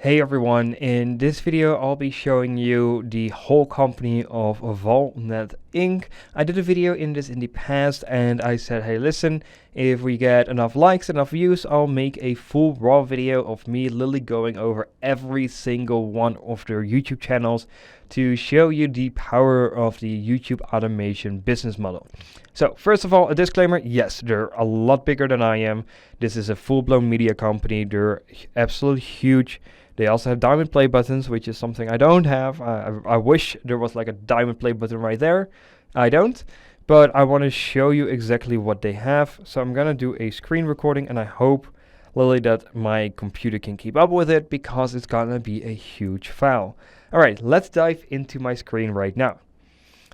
Hey everyone, in this video I'll be showing you the whole company of Wanner Inc. I did a video in this in the past and I said, hey listen, if we get enough likes, enough views, I'll make a full raw video of me literally going over every single one of their YouTube channels to show you the power of the YouTube automation business model. So first of all, a disclaimer, yes, they're a lot bigger than I am. This is a full-blown media company. They're absolutely huge. They also have diamond play buttons, which is something I don't have. I wish there was like a diamond play button right there. I don't, but I want to show you exactly what they have. So I'm gonna do a screen recording and I hope literally that my computer can keep up with it because it's gonna be a huge file. All right, let's dive into my screen right now.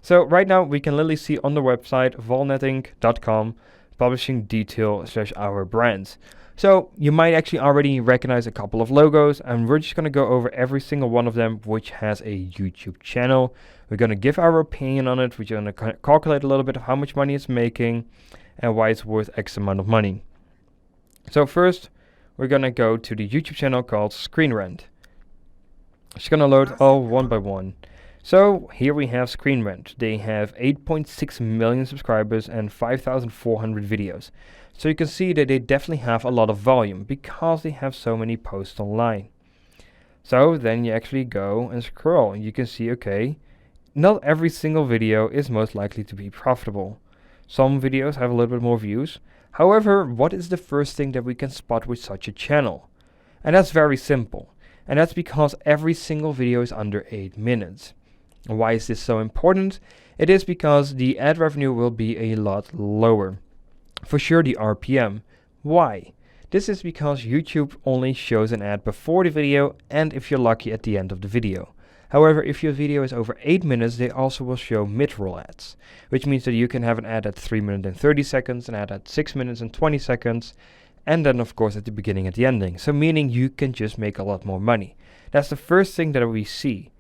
So right now we can literally see on the website walnetinc.com publishing detail / our brands. So you might actually already recognize a couple of logos, and we're just going to go over every single one of them which has a YouTube channel. We're going to give our opinion on it. We're going to calculate a little bit of how much money it's making and why it's worth X amount of money. So first we're going to go to the YouTube channel called Screen Rant. It's going to load all one by one. So here we have Screen Rant. They have 8.6 million subscribers and 5,400 videos. So you can see that they definitely have a lot of volume because they have so many posts online. So then you actually go and scroll. You can see, okay, not every single video is most likely to be profitable. Some videos have a little bit more views. However, what is the first thing that we can spot with such a channel? And that's very simple. And that's because every single video is under 8 minutes. Why is this so important? It is because the ad revenue will be a lot lower. For sure the RPM. Why? This is because YouTube only shows an ad before the video and if you're lucky at the end of the video. However, if your video is over 8 minutes, they also will show mid-roll ads, which means that you can have an ad at 3 minutes and 30 seconds, an ad at 6 minutes and 20 seconds, and then of course at the beginning at the ending. So meaning you can just make a lot more money. That's the first thing that we see.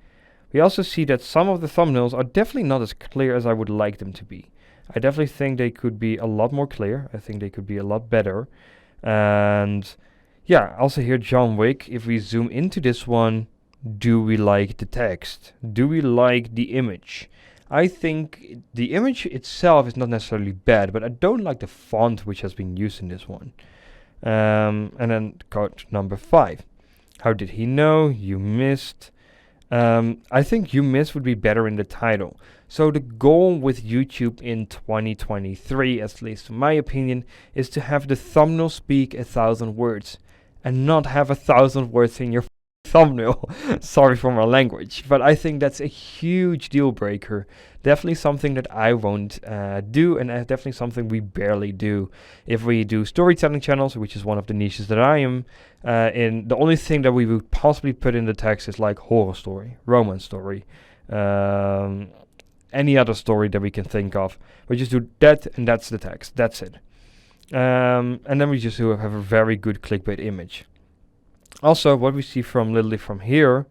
We also see that some of the thumbnails are definitely not as clear as I would like them to be. I definitely think they could be a lot more clear. I think they could be a lot better. And yeah, also here John Wick, if we zoom into this one, do we like the text? Do we like the image? I think the image itself is not necessarily bad, but I don't like the font which has been used in this one. And then code number 5. How did he know? You missed. I think you missed would be better in the title. So the goal with YouTube in 2023, at least in my opinion, is to have the thumbnail speak 1,000 words and not have 1,000 words in your thumbnail. Sorry for my language, but I think that's a huge deal breaker. Definitely something that I won't do, and definitely something we barely do. If we do storytelling channels, which is one of the niches that I am in, the only thing that we would possibly put in the text is like horror story, romance story, any other story that we can think of. We just do that, and that's the text. That's it. And then we just have a very good clickbait image. Also, what we see from literally from here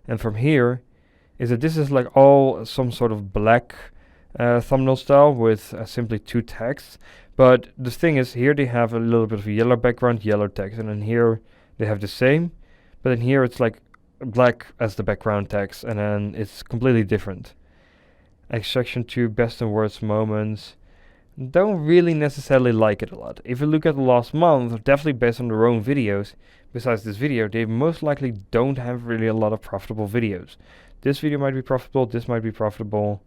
and from here is that this is like all some sort of black thumbnail style with simply 2 texts. But the thing is, here they have a little bit of a yellow background, yellow text, and then here they have the same. But then here it's like black as the background text, and then it's completely different. Section 2, best and worst moments. Don't really necessarily like it a lot. If you look at the last month, definitely based on their own videos, besides this video, they most likely don't have really a lot of profitable videos. This video might be profitable, this might be profitable,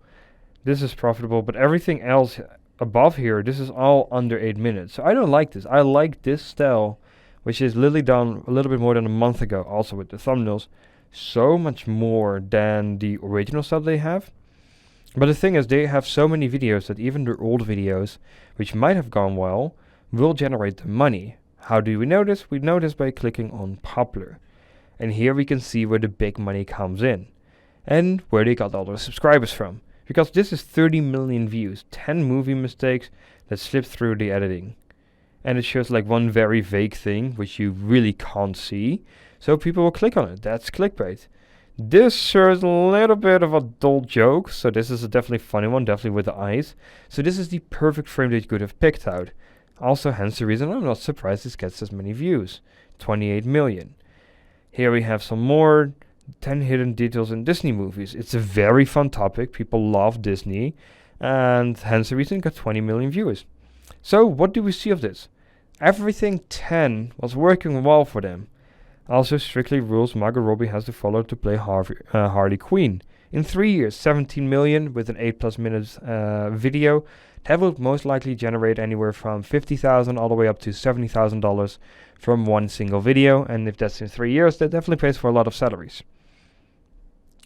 this is profitable, but everything else above here, this is all under 8 minutes. So I don't like this. I like this style, which is literally done a little bit more than a month ago, also with the thumbnails, so much more than the original style they have. But the thing is, they have so many videos that even their old videos, which might have gone well, will generate the money. How do we know this? We know this by clicking on popular. And here we can see where the big money comes in. And where they got all the subscribers from. Because this is 30 million views, 10 movie mistakes that slipped through the editing. And it shows like one very vague thing, which you really can't see. So people will click on it. That's clickbait. This shows a little bit of a dull joke, so this is a definitely funny one, definitely with the eyes. So this is the perfect frame that you could have picked out. Also, hence the reason I'm not surprised this gets as many views. 28 million. Here we have some more 10 hidden details in Disney movies. It's a very fun topic. People love Disney, and hence the reason it got 20 million viewers. So what do we see of this? Everything 10 was working well for them. Also, strictly rules Margot Robbie has to follow to play Harley Quinn. In 3 years, 17 million with an 8+ minutes video. That would most likely generate anywhere from $50,000 all the way up to $70,000 from one single video. And if that's in 3 years, that definitely pays for a lot of salaries.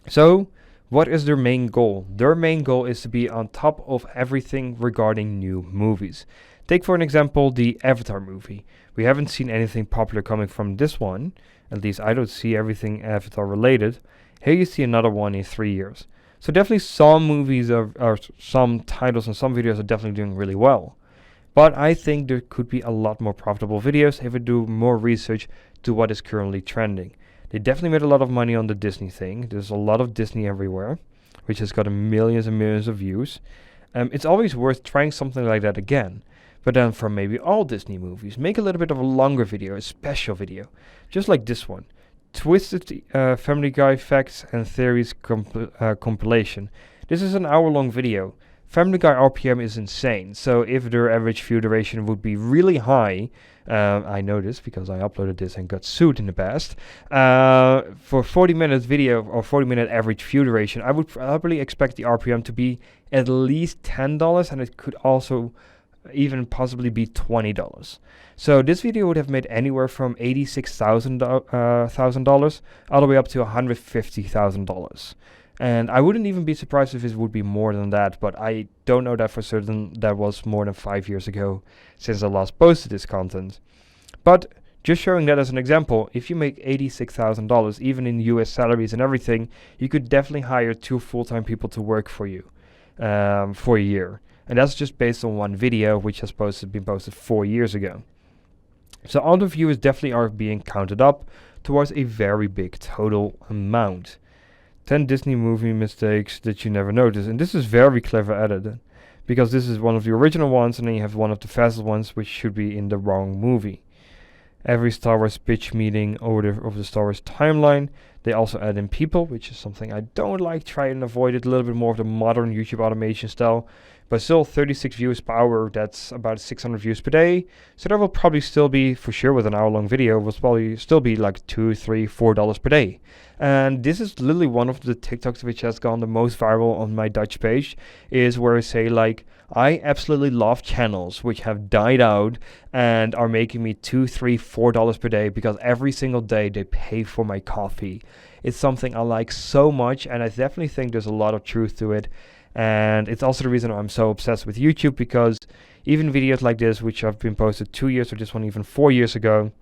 So, what is their main goal? Their main goal is to be on top of everything regarding new movies. Take for an example the Avatar movie. We haven't seen anything popular coming from this one. At least I don't see everything Avatar related. Here you see another one in 3 years. So definitely some movies or some titles and some videos are definitely doing really well. But I think there could be a lot more profitable videos if we do more research to what is currently trending. They definitely made a lot of money on the Disney thing. There's a lot of Disney everywhere, which has got millions and millions of views. It's always worth trying something like that again. But then for maybe all Disney movies, make a little bit of a longer video, a special video. Just like this one. Twisted Family Guy Facts and Theories compilation. This is an hour-long video. Family Guy RPM is insane, so if their average view duration would be really high, I know this because I uploaded this and got sued in the past, for 40-minute video or 40-minute average view duration, I would probably expect the RPM to be at least $10, and it could also even possibly be $20. So this video would have made anywhere from $86,000 all the way up to $150,000. And I wouldn't even be surprised if it would be more than that, but I don't know that for certain. That was more than 5 years ago since I last posted this content. But just showing that as an example, if you make $86,000, even in US salaries and everything, you could definitely hire 2 full-time people to work for you for a year. And that's just based on one video, which has been posted 4 years ago. So all the viewers definitely are being counted up towards a very big total amount. 10 Disney movie mistakes that you never notice. And this is very clever edited, because this is one of the original ones, and then you have one of the fastest ones, which should be in the wrong movie. Every Star Wars pitch meeting of the Star Wars timeline. They also add in people, which is something I don't like. Try and avoid it. A little bit more of the modern YouTube automation style. But still, 36 views per hour, that's about 600 views per day. So that will probably still be, for sure with an hour-long video, will probably still be like $2, $3, $4 per day. And this is literally one of the TikToks which has gone the most viral on my Dutch page, is where I say like, I absolutely love channels which have died out and are making me $2, $3, $4 per day because every single day they pay for my coffee. It's something I like so much, and I definitely think there's a lot of truth to it. And it's also the reason I'm so obsessed with YouTube, because even videos like this, which have been posted 2 years, or this one even 4 years ago,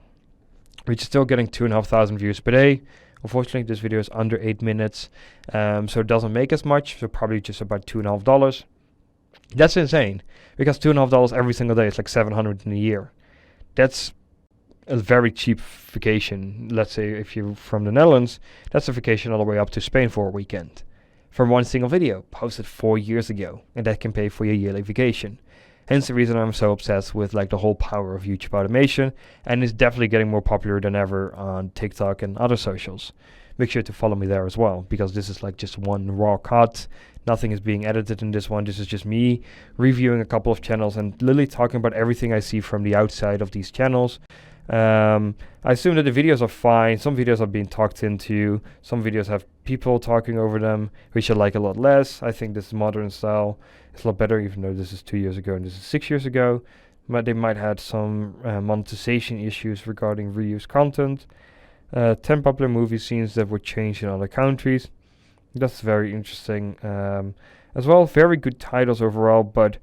which is still getting 2,500 views per day. Unfortunately, this video is under 8 minutes, so it doesn't make as much, so probably just about $2.50. That's insane, because $2.50 every single day is like $700 in a year. That's a very cheap vacation. Let's say if you're from the Netherlands, that's a vacation all the way up to Spain for a weekend. From one single video, posted 4 years ago, and that can pay for your yearly vacation. Hence the reason I'm so obsessed with like the whole power of YouTube automation, and it's definitely getting more popular than ever on TikTok and other socials. Make sure to follow me there as well, because this is like just one raw cut. Nothing is being edited in this one. This is just me reviewing a couple of channels and literally talking about everything I see from the outside of these channels. I assume that the videos are fine. Some videos are being talked into. Some videos have people talking over them, which I like a lot less. I think this modern style is a lot better, even though this is 2 years ago and this is 6 years ago. But they might have some monetization issues regarding reused content. 10 popular movie scenes that were changed in other countries. That's very interesting. As well, very good titles overall, but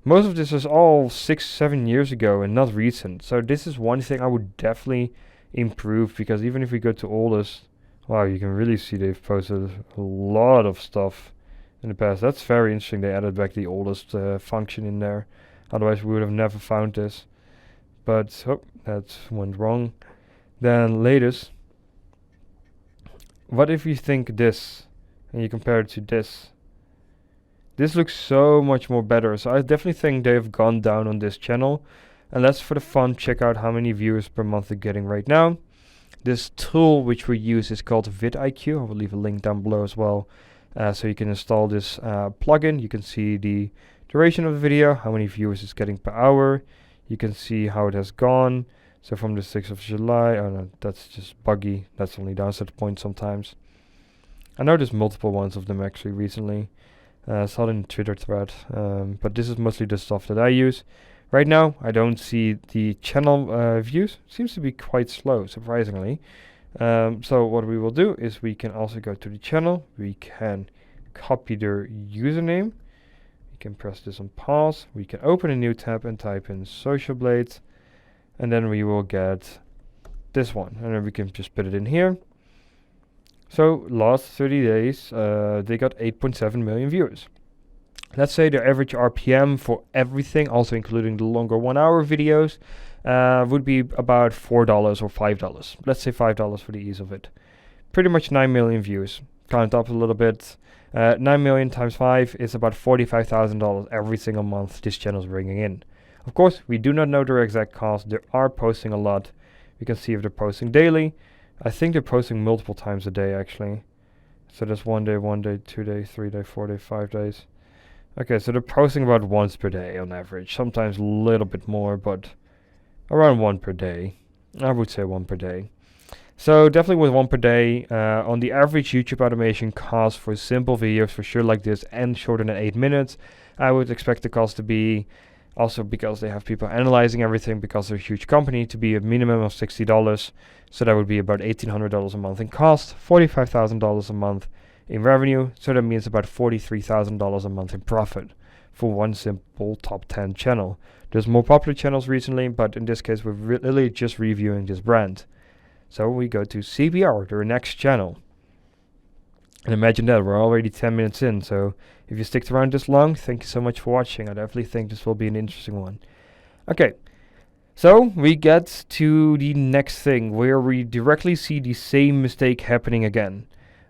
most of this is all 6-7 years ago and not recent. So this is one thing I would definitely improve, because even if we go to oldest, wow, you can really see they've posted a lot of stuff in the past. That's very interesting. They added back the oldest function in there. Otherwise we would have never found this. But that went wrong. Then latest. What if you think this and you compare it to this? This looks so much more better. So I definitely think they've gone down on this channel. And let's, for the fun, check out how many viewers per month they're getting right now. This tool which we use is called vidIQ. I will leave a link down below as well. So you can install this plugin. You can see the duration of the video, how many views it's getting per hour. You can see how it has gone. So from the 6th of July, oh no, that's just buggy. That's only downside point sometimes. I know there's multiple ones of them actually recently. Saw it in Twitter thread, but this is mostly the stuff that I use. Right now, I don't see the channel views. Seems to be quite slow, surprisingly. So what we will do is we can also go to the channel. We can copy their username. We can press this on pause. We can open a new tab and type in Social Blade. And then we will get this one. And then we can just put it in here. So last 30 days, they got 8.7 million viewers. Let's say the average RPM for everything, also including the longer 1 hour videos, would be about $4 or $5. Let's say $5 for the ease of it. Pretty much 9 million views. Count up a little bit. 9 million times 5 is about $45,000 every single month this channel is bringing in. Of course, we do not know their exact cost. They are posting a lot. We can see if they're posting daily. I think they're posting multiple times a day actually. So there's 1 day, 2 days, 3 days, 4 days, 5 days. Okay, so they're posting about once per day on average. Sometimes a little bit more, but around 1 per day. I would say 1 per day. So definitely with 1 per day, on the average YouTube automation cost for simple videos for sure like this and shorter than 8 minutes, I would expect the cost to be, also because they have people analyzing everything because they're a huge company, to be a minimum of $60. So that would be about $1,800 a month in cost, $45,000 a month in revenue. So that means about $43,000 a month in profit for one simple top 10 channel. There's more popular channels recently, but in this case, we're really just reviewing this brand. So we go to CBR, their next channel. And imagine that, we're already 10 minutes in. So if you sticked around this long, thank you so much for watching. I definitely think this will be an interesting one. Okay, so we get to the next thing where we directly see the same mistake happening again.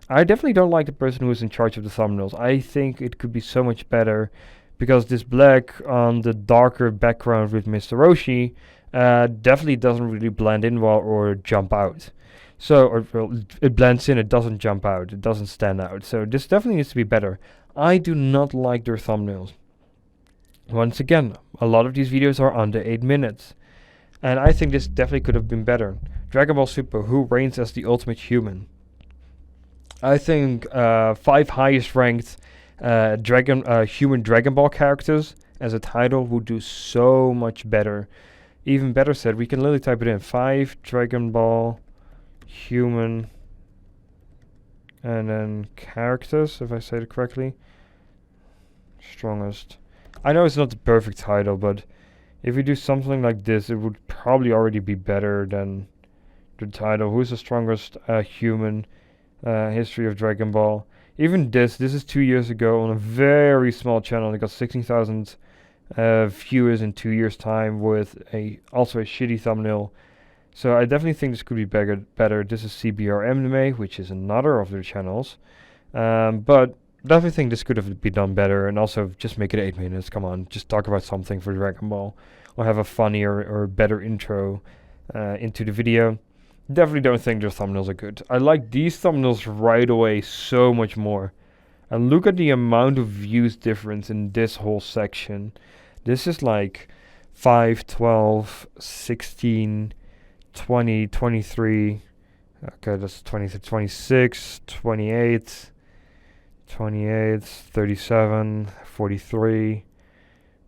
I definitely don't like the person who is in charge of the thumbnails. I think it could be so much better because this black on the darker background with Mr. Roshi definitely doesn't really blend in well or jump out. So, or well, it blends in, it doesn't jump out, it doesn't stand out. So this definitely needs to be better. I do not like their thumbnails. Once again, a lot of these videos are under 8 minutes. And I think this definitely could have been better. Dragon Ball Super, who reigns as the ultimate human? I think 5 highest ranked human Dragon Ball characters as a title would do so much better. Even better said, we can literally type it in. 5 Dragon Ball human and then characters, if I say it correctly. Strongest. I know it's not the perfect title, but if we do something like this, it would probably already be better than the title. Who's the strongest human? History of Dragon Ball. Even this is 2 years ago on a very small channel. It got 16,000 viewers in 2 years time with also a shitty thumbnail. So I definitely think this could be better. This is CBR Anime, which is another of their channels. But definitely think this could have been done better, and also just make it 8 minutes. Come on, just talk about something for Dragon Ball, or have a funnier or better intro into the video. Definitely don't think their thumbnails are good. I like these thumbnails right away so much more. And look at the amount of views difference in this whole section. This is like 5, 12, 16, 20, 23. Okay, that's 20, 26, 28, 28, 37, 43,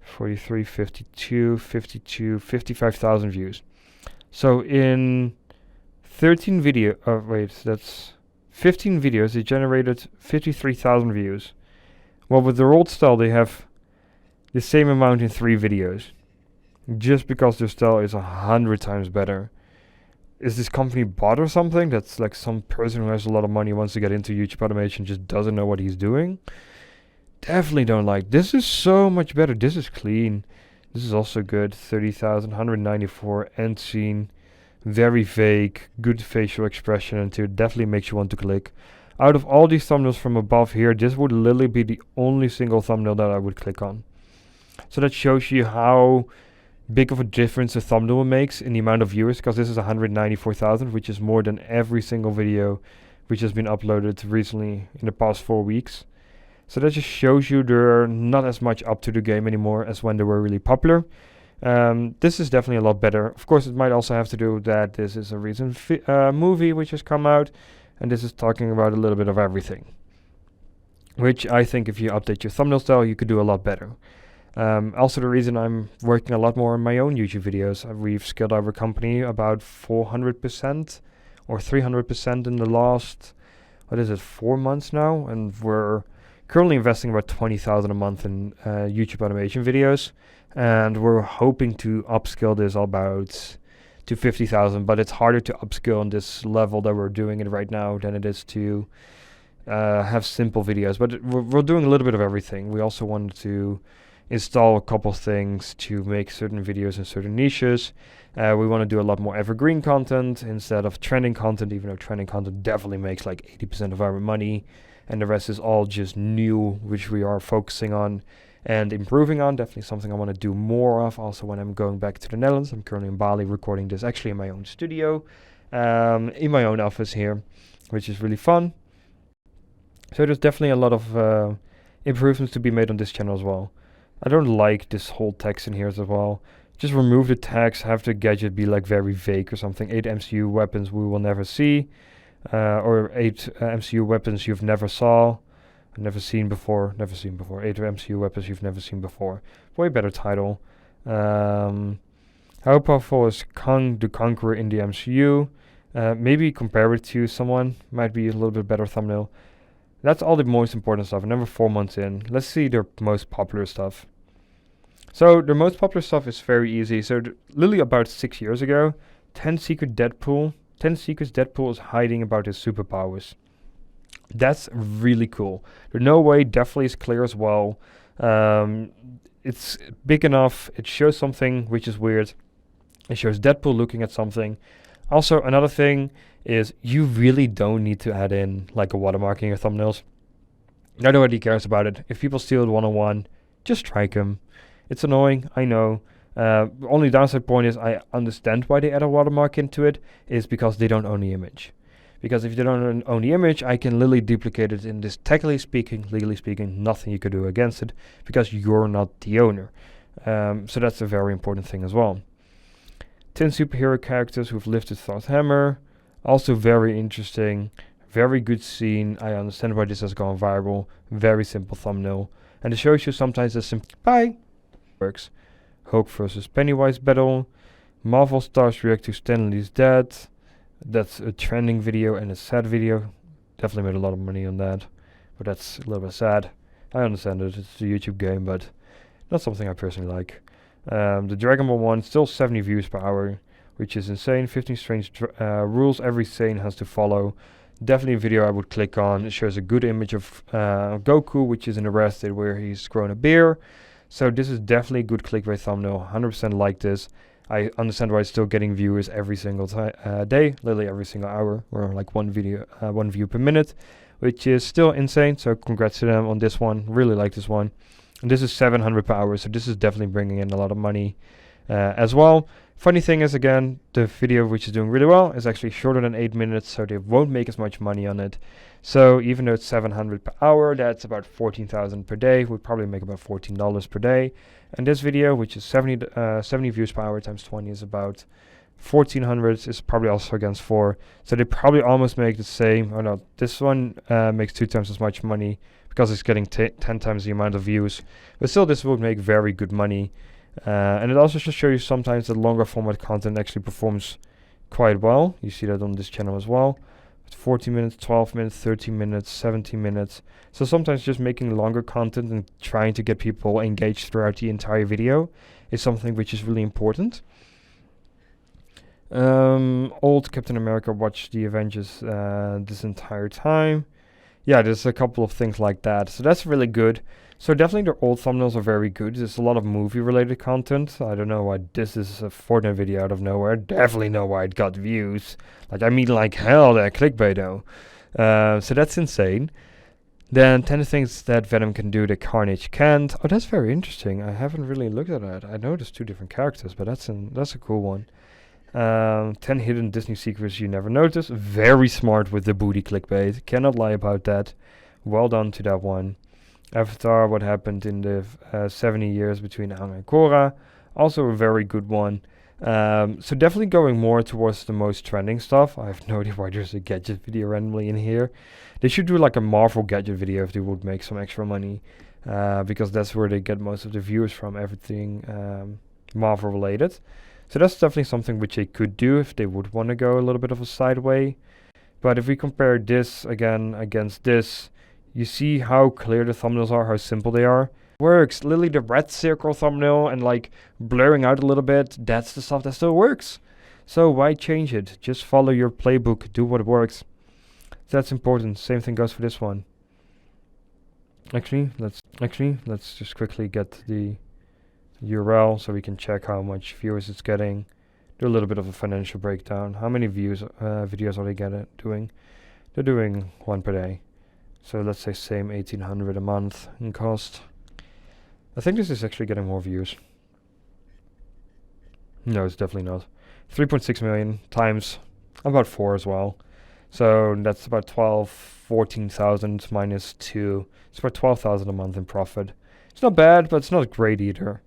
43, 52, 52, 55,000 views. So in 15 videos, it generated 53,000 views. Well, with their old style, they have the same amount in 3 videos. Just because their style is 100 times better. Is this company bought or something? That's like some person who has a lot of money wants to get into YouTube automation, just doesn't know what he's doing. Definitely don't like. This is so much better. This is clean. This is also good. 30,000, 194, end scene. Very vague, good facial expression, and it definitely makes you want to click. Out of all these thumbnails from above here, this would literally be the only single thumbnail that I would click on. So that shows you how big of a difference a thumbnail makes in the amount of viewers, because this is 194,000, which is more than every single video which has been uploaded recently in the past 4 weeks. So that just shows you they're not as much up to the game anymore as when they were really popular. This is definitely a lot better. Of course, it might also have to do that this is a recent movie which has come out, and this is talking about a little bit of everything, which I think if you update your thumbnail style, you could do a lot better. Also, the reason I'm working a lot more on my own YouTube videos, we've scaled our company about 400% or 300% in the last, 4 months now, and we're currently investing about 20,000 a month in YouTube automation videos, and we're hoping to upscale this about to 50,000, but it's harder to upscale on this level that we're doing it right now than it is to have simple videos. But we're doing a little bit of everything. We also wanted to install a couple things to make certain videos in certain niches. We want to do a lot more evergreen content instead of trending content, even though trending content definitely makes like 80% of our money, and the rest is all just new, which we are focusing on and improving on. Definitely something I want to do more of also when I'm going back to the Netherlands. I'm currently in Bali recording this actually in my own studio, in my own office here, which is really fun. So there's definitely a lot of improvements to be made on this channel as well. I don't like this whole text in here as well. Just remove the text, have the gadget be like very vague or something. 8 MCU weapons we will never see. Or 8 MCU weapons you've never seen before. 8 MCU weapons you've never seen before. Way better title. How powerful is Kang the Conqueror in the MCU? Maybe compare it to someone. Might be a little bit better thumbnail. That's all the most important stuff. Another 4 months in. Let's see their most popular stuff. So the most popular stuff is very easy. So literally about 6 years ago, 10 secrets Deadpool is hiding about his superpowers. That's really cool. The no way definitely is clear as well. It's big enough. It shows something which is weird. It shows Deadpool looking at something. Also, another thing is you really don't need to add in like a watermark in your thumbnails. Nobody cares about it. If people steal it one-on-one, just strike them. It's annoying, I know. Only downside point is I understand why they add a watermark into it, is because they don't own the image. Because if they don't own the image, I can literally duplicate it in this legally speaking, nothing you could do against it, because you're not the owner. So that's a very important thing as well. 10 superhero characters who've lifted Thor's hammer. Also very interesting. Very good scene. I understand why this has gone viral. Very simple thumbnail. And it shows you sometimes the simple works. Hulk versus Pennywise battle. Marvel stars react to Stan Lee's death. That's a trending video and a sad video. Definitely made a lot of money on that. But that's a little bit sad. I understand it. It's a YouTube game, but not something I personally like. The Dragon Ball one, still 70 views per hour, which is insane. 15 strange rules every sane has to follow. Definitely a video I would click on. It shows a good image of Goku, which is in Arrested, where he's growing a beer. So this is definitely a good clickbait thumbnail. 100% like this. I understand why it's still getting viewers every single day, literally every single hour, or like one view per minute, which is still insane. So congrats to them on this one. Really like this one. And this is 700 per hour, so this is definitely bringing in a lot of money as well. Funny thing is, again, the video which is doing really well is actually shorter than 8 minutes, so they won't make as much money on it. So even though it's 700 per hour, that's about 14,000 per day. We'd probably make about $14 per day. And this video, which is 70 views per hour times 20, is about 1,400. Is probably also against 4. So they probably almost make the same. Oh no, this one makes 2 times as much money, because it's getting 10 times the amount of views. But still, this would make very good money. And it also should show you sometimes that longer format content actually performs quite well. You see that on this channel as well. 40 minutes, 12 minutes, 13 minutes, 17 minutes. So sometimes just making longer content and trying to get people engaged throughout the entire video is something which is really important. Old Captain America watched the Avengers this entire time. Yeah, there's a couple of things like that. So that's really good. So definitely the old thumbnails are very good. There's a lot of movie related content. I don't know why this is a Fortnite video out of nowhere. Definitely know why it got views. Like, I mean, like hell, that clickbait though. So that's insane. Then 10 things that Venom can do that Carnage can't. Oh, that's very interesting. I haven't really looked at that. I know there's 2 different characters, but that's a cool one. 10 hidden Disney secrets you never noticed. Very smart with the booty clickbait. Cannot lie about that. Well done to that one. Avatar, what happened in the 70 years between Aang and Korra. Also a very good one. So definitely going more towards the most trending stuff. I have no idea why there's a gadget video randomly in here. They should do like a Marvel gadget video if they would make some extra money. Because that's where they get most of the viewers from, everything Marvel related. So that's definitely something which they could do if they would want to go a little bit of a side way. But if we compare this again against this, you see how clear the thumbnails are, how simple they are. Works. Literally the red circle thumbnail and like blurring out a little bit, that's the stuff that still works. So why change it? Just follow your playbook, do what works. That's important. Same thing goes for this one. Actually, let's just quickly get the URL so we can check how much viewers it's getting. Do a little bit of a financial breakdown. How many views videos are they doing? They're doing 1 per day. So let's say same 1,800 a month in cost. I think this is actually getting more views. No, it's definitely not. 3.6 million times about 4 as well. So that's about 14,000 minus 2. It's about 12,000 a month in profit. It's not bad, but it's not great either.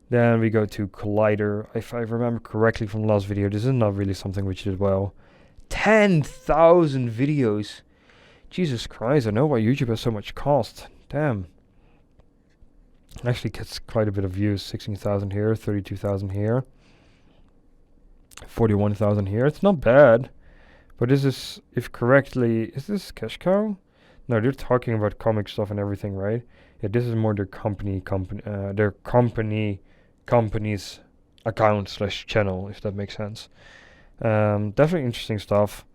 Then we go to Collider. If I remember correctly from the last video, this is not really something which did well. 10,000 videos. Jesus Christ, I know why YouTube has so much cost. Damn. Actually gets quite a bit of views. 16,000 here, 32,000 here. 41,000 here. It's not bad. But this is, if correctly, is this Cash Cow? No, they're talking about comic stuff and everything, right? Yeah, this is more their company's account / channel, if that makes sense. Definitely interesting stuff.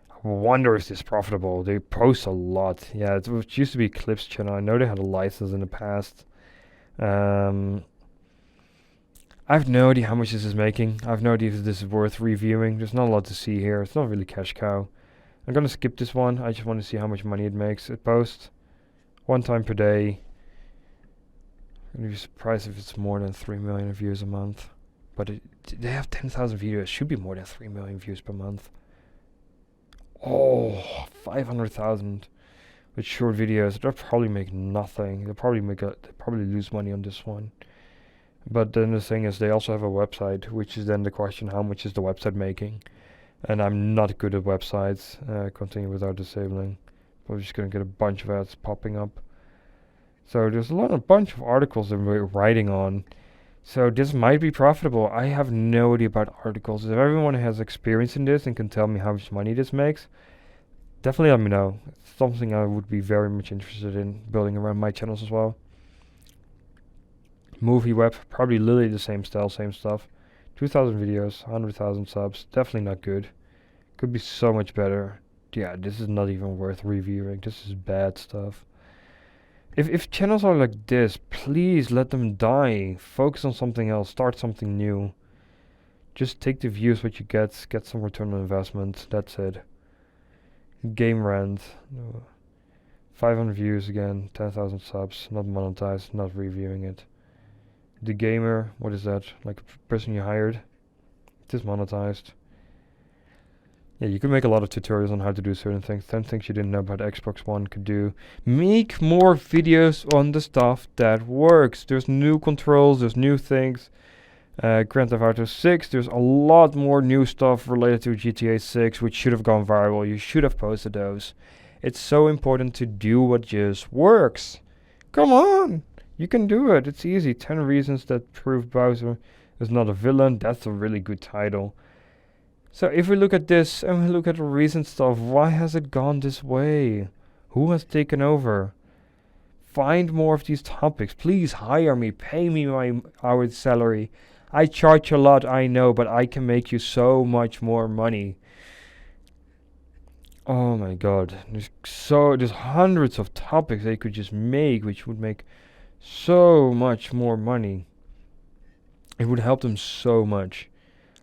I wonder if this is profitable. They post a lot. Yeah, it used to be Clips channel. I know they had a license in the past. I have no idea how much this is making. I have no idea if this is worth reviewing. There's not a lot to see here. It's not really cash cow. I'm gonna skip this one. I just want to see how much money it makes. It posts 1 time per day. I'm gonna be surprised if it's more than 3 million views a month. But they have 10,000 videos. It should be more than 3 million views per month. Oh, 500,000 with short videos. They'll probably make nothing. They'll probably lose money on this one. But then the thing is, they also have a website, which is then the question: how much is the website making? And I'm not good at websites. Continue without disabling. We're just gonna get a bunch of ads popping up. So there's a bunch of articles that we're writing on. So this might be profitable. I have no idea about articles. If everyone has experience in this and can tell me how much money this makes, definitely let me know. It's something I would be very much interested in building around my channels as well. Movie web, probably literally the same style, same stuff. 2,000 videos, 100,000 subs. Definitely not good. Could be so much better. Yeah, this is not even worth reviewing. This is bad stuff. If channels are like this, please let them die. Focus on something else. Start something new. Just take the views what you get some return on investment. That's it. Game rant. 500 views again, 10,000 subs, not monetized, not reviewing it. The gamer, what is that? Like a person you hired? It is monetized. Yeah, you can make a lot of tutorials on how to do certain things. 10 things you didn't know about Xbox One could do. Make more videos on the stuff that works. There's new controls, there's new things. Grand Theft Auto 6, there's a lot more new stuff related to GTA 6, which should have gone viral. You should have posted those. It's so important to do what just works. Come on! You can do it. It's easy. 10 reasons that prove Bowser is not a villain. That's a really good title. So if we look at this and we look at the recent stuff, why has it gone this way? Who has taken over? Find more of these topics. Please hire me. Pay me my hourly salary. I charge a lot, I know, but I can make you so much more money. Oh my god. There's hundreds of topics they could just make, which would make so much more money. It would help them so much.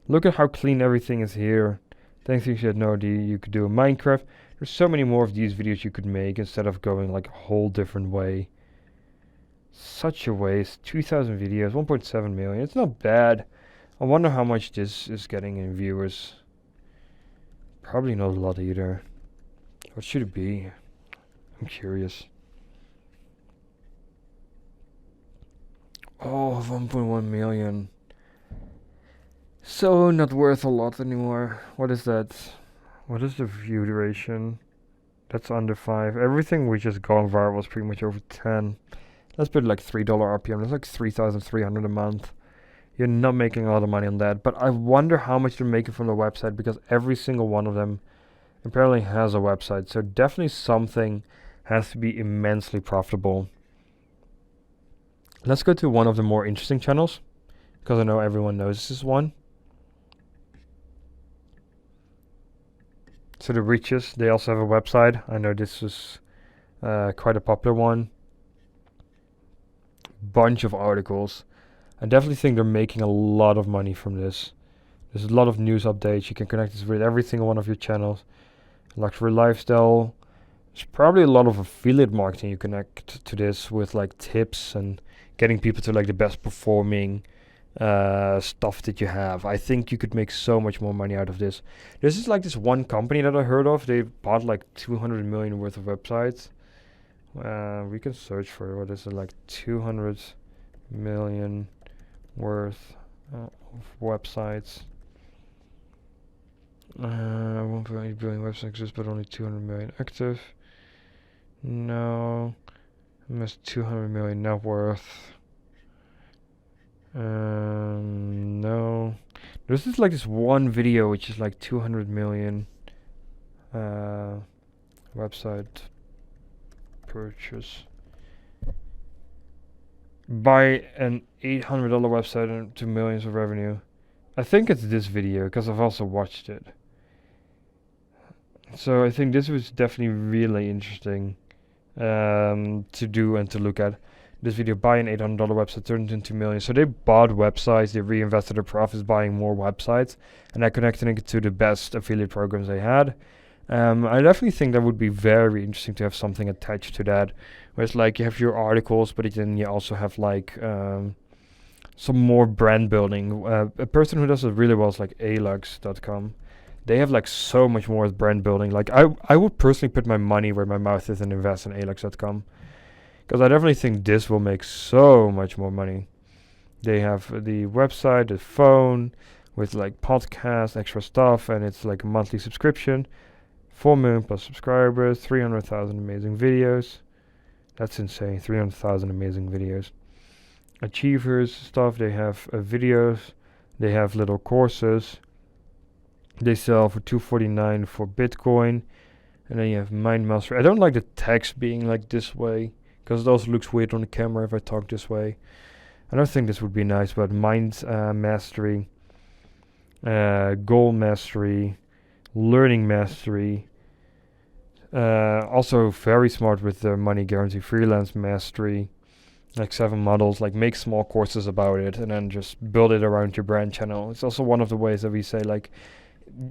Look at how clean everything is here. Things you should know you could do in Minecraft. There's so many more of these videos you could make instead of going like a whole different way. Such a waste. 2,000 videos, 1.7 million. It's not bad. I wonder how much this is getting in viewers. Probably not a lot either. What should it be? I'm curious. Oh, 1.1 million. So not worth a lot anymore. What is that? What is the view duration? That's under 5. Everything which has gone viral was pretty much over 10. Let's put like $3 RPM. That's like 3,300 a month. You're not making a lot of money on that. But I wonder how much they're making from the website, because every single one of them apparently has a website. So definitely something has to be immensely profitable. Let's go to one of the more interesting channels, because I know everyone knows this one. So the Riches, they also have a website. I know this is quite a popular one. Bunch of articles. I definitely think they're making a lot of money from this. There's a lot of news updates. You can connect this with every single one of your channels. Luxury lifestyle. There's probably a lot of affiliate marketing you connect to this with, like tips and getting people to like the best performing stuff that you have. I think you could make so much more money out of this. This is like this one company that I heard of. They bought like 200 million worth of websites. We can search for it. What is it, like 200 million worth of websites? 1.8 billion websites exist, but only 200 million active. No, almost 200 million net worth. No. This is like this one video which is like 200 million website purchase. Buy an $800 website and to millions of revenue. I think it's this video because I've also watched it. So I think this was definitely really interesting to do and to look at. This video, buy an $800 website, turned into millions. So they bought websites, they reinvested their profits buying more websites, and they're connecting it to the best affiliate programs they had. I definitely think that would be very interesting to have something attached to that, where it's like you have your articles, but then you also have like some more brand building. A person who does it really well is like alux.com. They have like so much more with brand building. Like I would personally put my money where my mouth is and invest in alux.com. Because I definitely think this will make so much more money. They have the website, the phone, with like podcasts, extra stuff, and it's like a monthly subscription. 4 million plus subscribers, 300,000 amazing videos. That's insane, 300,000 amazing videos. Achievers stuff, they have videos, they have little courses. They sell for $249 for Bitcoin. And then you have Mind Mastery. I don't like the text being like this way, because it also looks weird on the camera if I talk this way. I don't think this would be nice, but Mind Mastery, Goal Mastery, Learning Mastery. Also very smart with the money guarantee, Freelance Mastery. Like 7 models, like make small courses about it and then just build it around your brand channel. It's also one of the ways that we say like,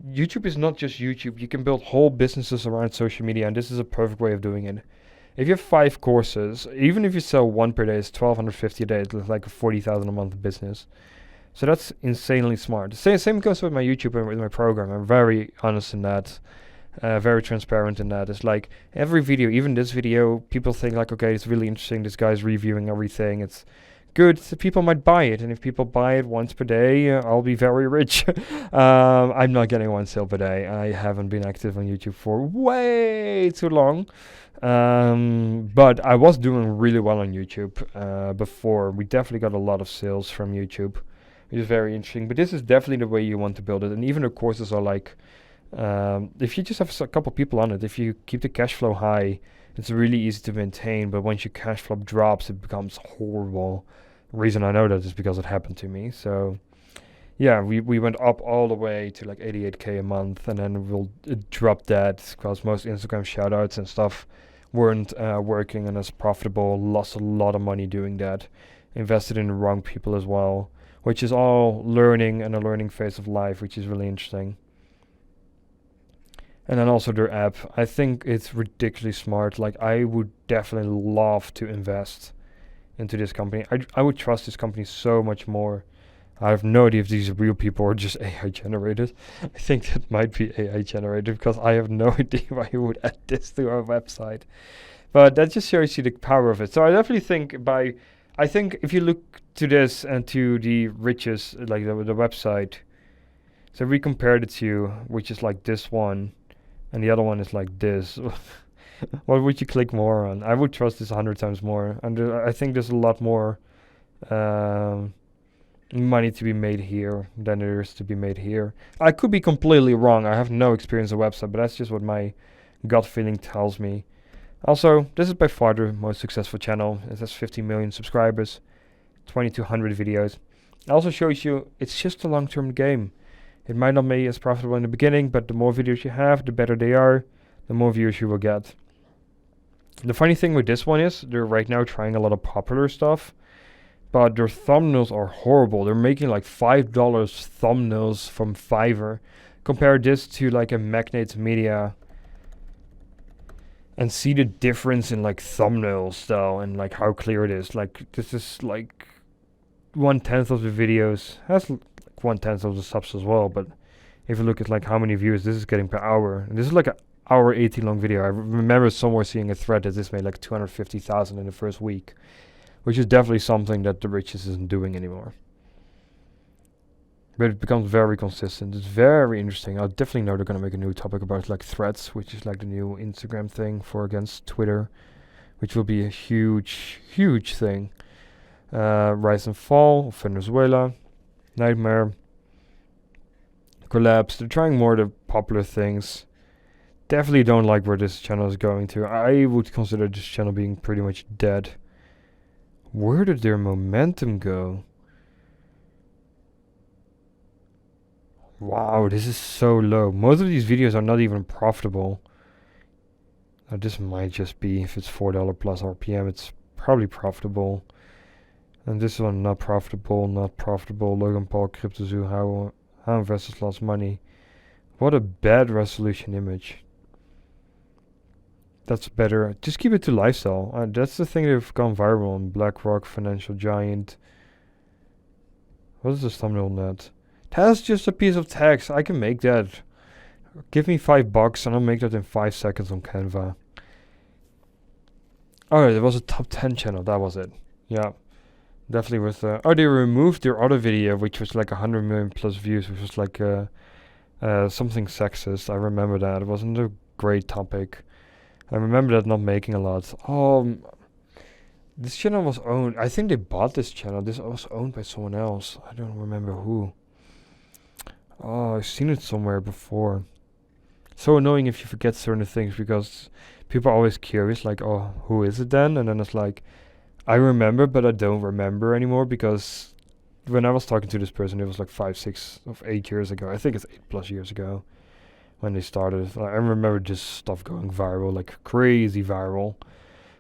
YouTube is not just YouTube. You can build whole businesses around social media, and this is a perfect way of doing it. If you have 5 courses, even if you sell 1 per day, it's 1,250 a day. It's like a 40,000 a month business. So that's insanely smart. Same goes with my YouTube and with my program. I'm very honest in that, very transparent in that. It's like every video, even this video, people think like, okay, it's really interesting. This guy's reviewing everything. It's good. So people might buy it, and if people buy it once per day, I'll be very rich. I'm not getting 1 sale per day. I haven't been active on YouTube for way too long. But I was doing really well on YouTube before. We definitely got a lot of sales from YouTube, which is very interesting. But this is definitely the way you want to build it. And even the courses are like, if you just have a couple people on it, if you keep the cash flow high, it's really easy to maintain. But once your cash flow drops, it becomes horrible. The reason I know that is because it happened to me. So yeah, we went up all the way to like 88k a month, and then we'll drop that because most Instagram shoutouts and stuff weren't working and as profitable. Lost a lot of money doing that. Invested in the wrong people as well, which is all learning and a learning phase of life, which is really interesting. And then also their app. I think it's ridiculously smart. Like, I would definitely love to invest into this company. I would trust this company so much more. I have no idea if these are real people or just AI generated. I think that might be AI generated because I have no idea why you would add this to our website. But that just shows you the power of it. So I definitely think I think if you look to this and to the riches, like the website, so we compared the two, which is like this one, and the other one is like this. What would you click more on? I would trust this 100 times more. And I think there's a lot more money to be made here than there is to be made here. I could be completely wrong. I have no experience on the website, but that's just what my gut feeling tells me. Also, this is by far the most successful channel. It has 50 million subscribers, 2,200 videos. It also shows you it's just a long-term game. It might not be as profitable in the beginning, but the more videos you have, the better they are, the more views you will get. The funny thing with this one is they're right now trying a lot of popular stuff, but their thumbnails are horrible. They're making like $5 thumbnails from Fiverr. Compare this to like a Magnate Media and see the difference in like thumbnails though, and like how clear it is. Like this is like 1/10 of the videos, has like 1/10 of the subs as well, but if you look at like how many views this is getting per hour, and this is like an hour 18 long video. I remember somewhere seeing a thread that this made like 250,000 in the first week, which is definitely something that the Riches isn't doing anymore. But it becomes very consistent. It's very interesting. I definitely know they're going to make a new topic about like threads, which is like the new Instagram thing for against Twitter, which will be a huge, huge thing. Rise and Fall, Venezuela, Nightmare, Collapse. They're trying more of the popular things. Definitely don't like where this channel is going to. I would consider this channel being pretty much dead. Where did their momentum go? Wow, this is so low. Most of these videos are not even profitable. Now this might just be, if it's $4 plus RPM, it's probably profitable. And this one not profitable, not profitable. Logan Paul, CryptoZoo, how investors lost money. What a bad resolution image. That's better. Just keep it to lifestyle. That's the thing they've gone viral on. BlackRock, Financial Giant. What is this thumbnail net? That's just a piece of text. I can make that. Give me $5 and I'll make that in 5 seconds on Canva. Oh, it was a top 10 channel. That was it. Yeah. Definitely with... oh, they removed their other video, which was like 100 million plus views, which was like something sexist. I remember that. It wasn't a great topic. I remember that not making a lot. This channel was owned... I think they bought this channel. This was owned by someone else. I don't remember who. Oh, I've seen it somewhere before. So annoying if you forget certain things, because people are always curious, like, oh, who is it then? And then it's like, I remember, but I don't remember anymore, because when I was talking to this person, it was like 5, 6, or 8 years ago. I think it's 8+ years ago when they started. I remember just stuff going viral, like crazy viral.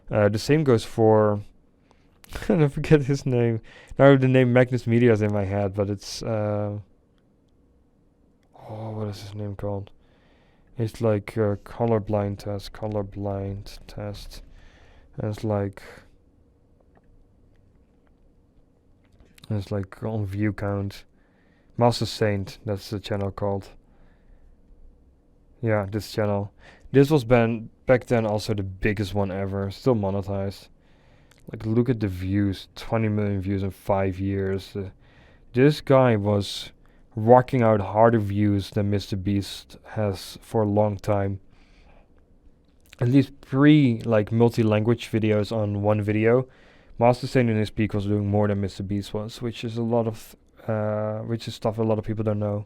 The same goes for... I forget his name. Now the name Magnus Media is in my head, but it's... what is his name called? It's like colorblind test. And it's like on view count. Master Saint, that's the channel called. Yeah, this channel. This was back then also the biggest one ever. Still monetized. Like, look at the views. 20 million views in 5 years. This guy was rocking out harder views than MrBeast has for a long time. At least 3 like multi-language videos on one video. Master Saint in his peak was doing more than MrBeast was, which is stuff a lot of people don't know.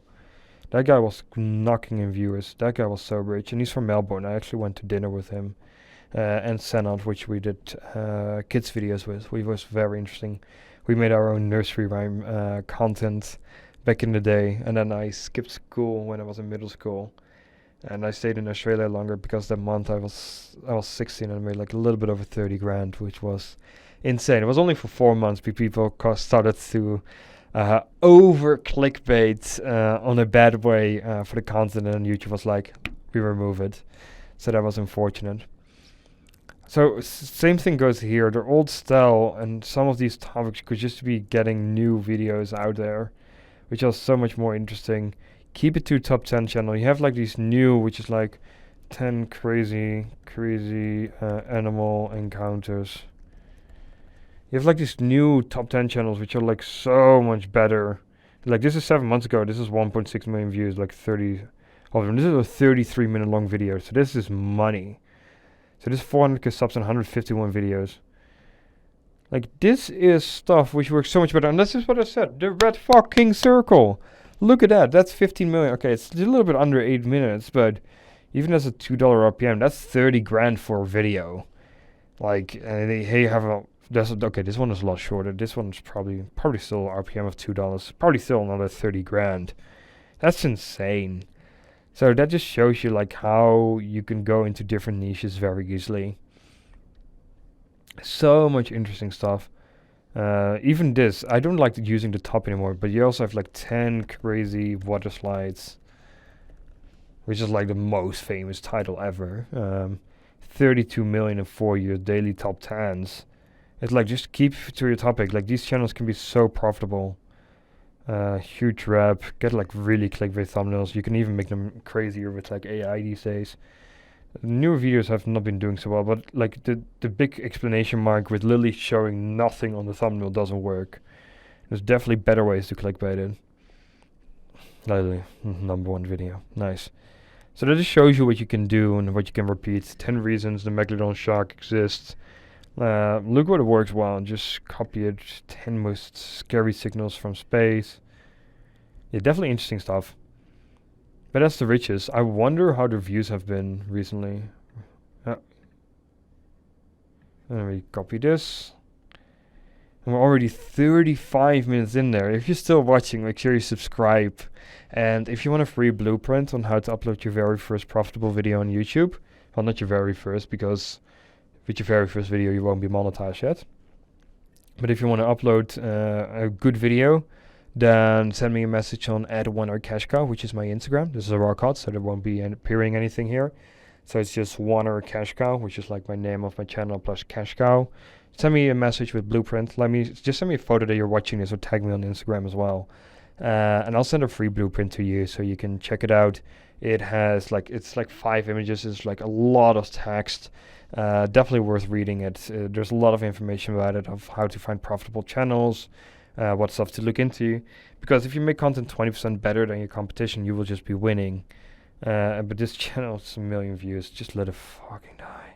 That guy was knocking in viewers. That guy was so rich, and he's from Melbourne. I actually went to dinner with him and Senat, which we did kids videos with, which was very interesting. We made our own nursery rhyme content back in the day, and then I skipped school when I was in middle school, and I stayed in Australia longer because that month I was 16 and I made like a little bit over 30 grand, which was insane. It was only for 4 months people started to over clickbait on a bad way for the content, and YouTube was like, we remove it. So that was unfortunate. So same thing goes here. They're old style, and some of these topics could just be getting new videos out there, which are so much more interesting. Keep it to top 10 channel. You have like these new, which is like 10 crazy animal encounters. You have like these new top 10 channels, which are like so much better. Like this is 7 months ago. This is 1.6 million views, like 30 of them. This is a 33-minute long video. So this is money. So this is 400k subs and 151 videos. Like this is stuff which works so much better. And this is what I said. The red fucking circle. Look at that. That's 15 million. Okay, it's a little bit under 8 minutes, but even as a $2 RPM, that's 30 grand for a video. Like, hey, have a... okay, this one is a lot shorter. This one's probably still RPM of $2. Probably still another 30 grand. That's insane. So that just shows you like how you can go into different niches very easily. So much interesting stuff. Even this, I don't like using the top anymore, but you also have like 10 crazy water slides, which is like the most famous title ever. 32 million in 4 years, daily top 10s. It's like, just keep to your topic. Like these channels can be so profitable. Huge rep, get like really clickbait thumbnails. You can even make them crazier with like AI these days. Newer videos have not been doing so well, but like the big explanation mark with Lily showing nothing on the thumbnail doesn't work. There's definitely better ways to clickbait it. Lily, #1 video, nice. So that just shows you what you can do and what you can repeat. 10 reasons the Megalodon shark exists. Look what it works well, just copy it. 10 most scary signals from space. Yeah, definitely interesting stuff. But that's the riches. I wonder how the views have been recently. Let me copy this. And we're already 35 minutes in there. If you're still watching, make sure you subscribe. And if you want a free blueprint on how to upload your very first profitable video on YouTube, well, not your very first, because with your very first video you won't be monetized yet. But if you want to upload a good video, then send me a message on @WannerCashCow, which is my Instagram. This is a raw cut, so there won't be appearing anything here. So it's just WannerCashCow, which is like my name of my channel plus Cash Cow. Send me a message with blueprint. Just send me a photo that you're watching this, or tag me on Instagram as well. And I'll send a free blueprint to you so you can check it out. It has it's like 5 images. It's like a lot of text. Definitely worth reading it. There's a lot of information about it, of how to find profitable channels, what stuff to look into. Because if you make content 20% better than your competition, you will just be winning. But this channel is 1 million views. Just let it fucking die.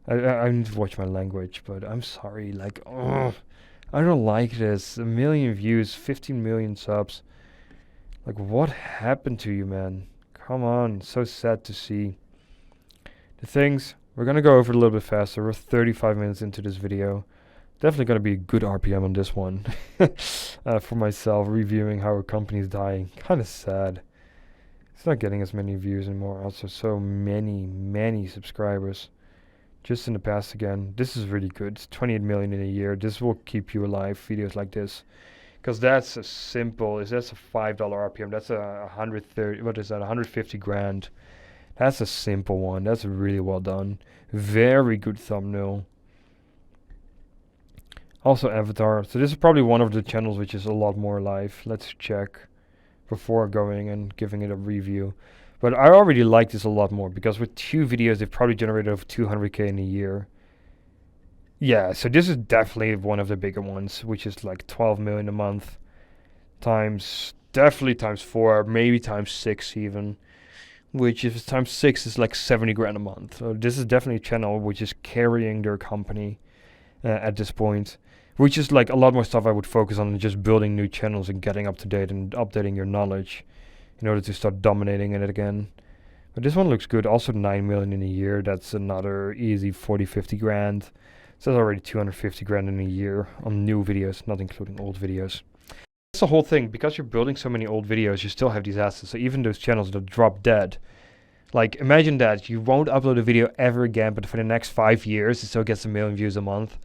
I need to watch my language, but I'm sorry. Like, I don't like this. 1 million views, 15 million subs. Like, what happened to you, man? Come on, so sad to see. The things, we're gonna go over it a little bit faster. We're 35 minutes into this video. Definitely gonna be a good RPM on this one. For myself, reviewing how a company's dying. Kinda sad. It's not getting as many views anymore. Also, so many subscribers. Just in the past again. This is really good. It's 28 million in a year. This will keep you alive, videos like this. Because that's a simple, that's a $5 RPM. That's a 130, what is that, 150 grand. That's a simple one. That's really well done. Very good thumbnail. Also avatar. So this is probably one of the channels which is a lot more live. Let's check before going and giving it a review. But I already like this a lot more, because with 2 videos they've probably generated over 200k in a year. Yeah, so this is definitely one of the bigger ones, which is like 12 million a month definitely times 4, maybe times 6 even. Which if it's times 6 is like 70 grand a month. So this is definitely a channel which is carrying their company at this point. Which is like a lot more stuff I would focus on than just building new channels and getting up to date and updating your knowledge in order to start dominating in it again. But this one looks good. Also 9 million in a year. That's another easy 40, 50 grand. So that's already 250 grand in a year on new videos, not including old videos. That's the whole thing. Because you're building so many old videos, you still have these assets. So even those channels that drop dead, like imagine that you won't upload a video ever again, but for the next 5 years, it still gets 1 million views a month.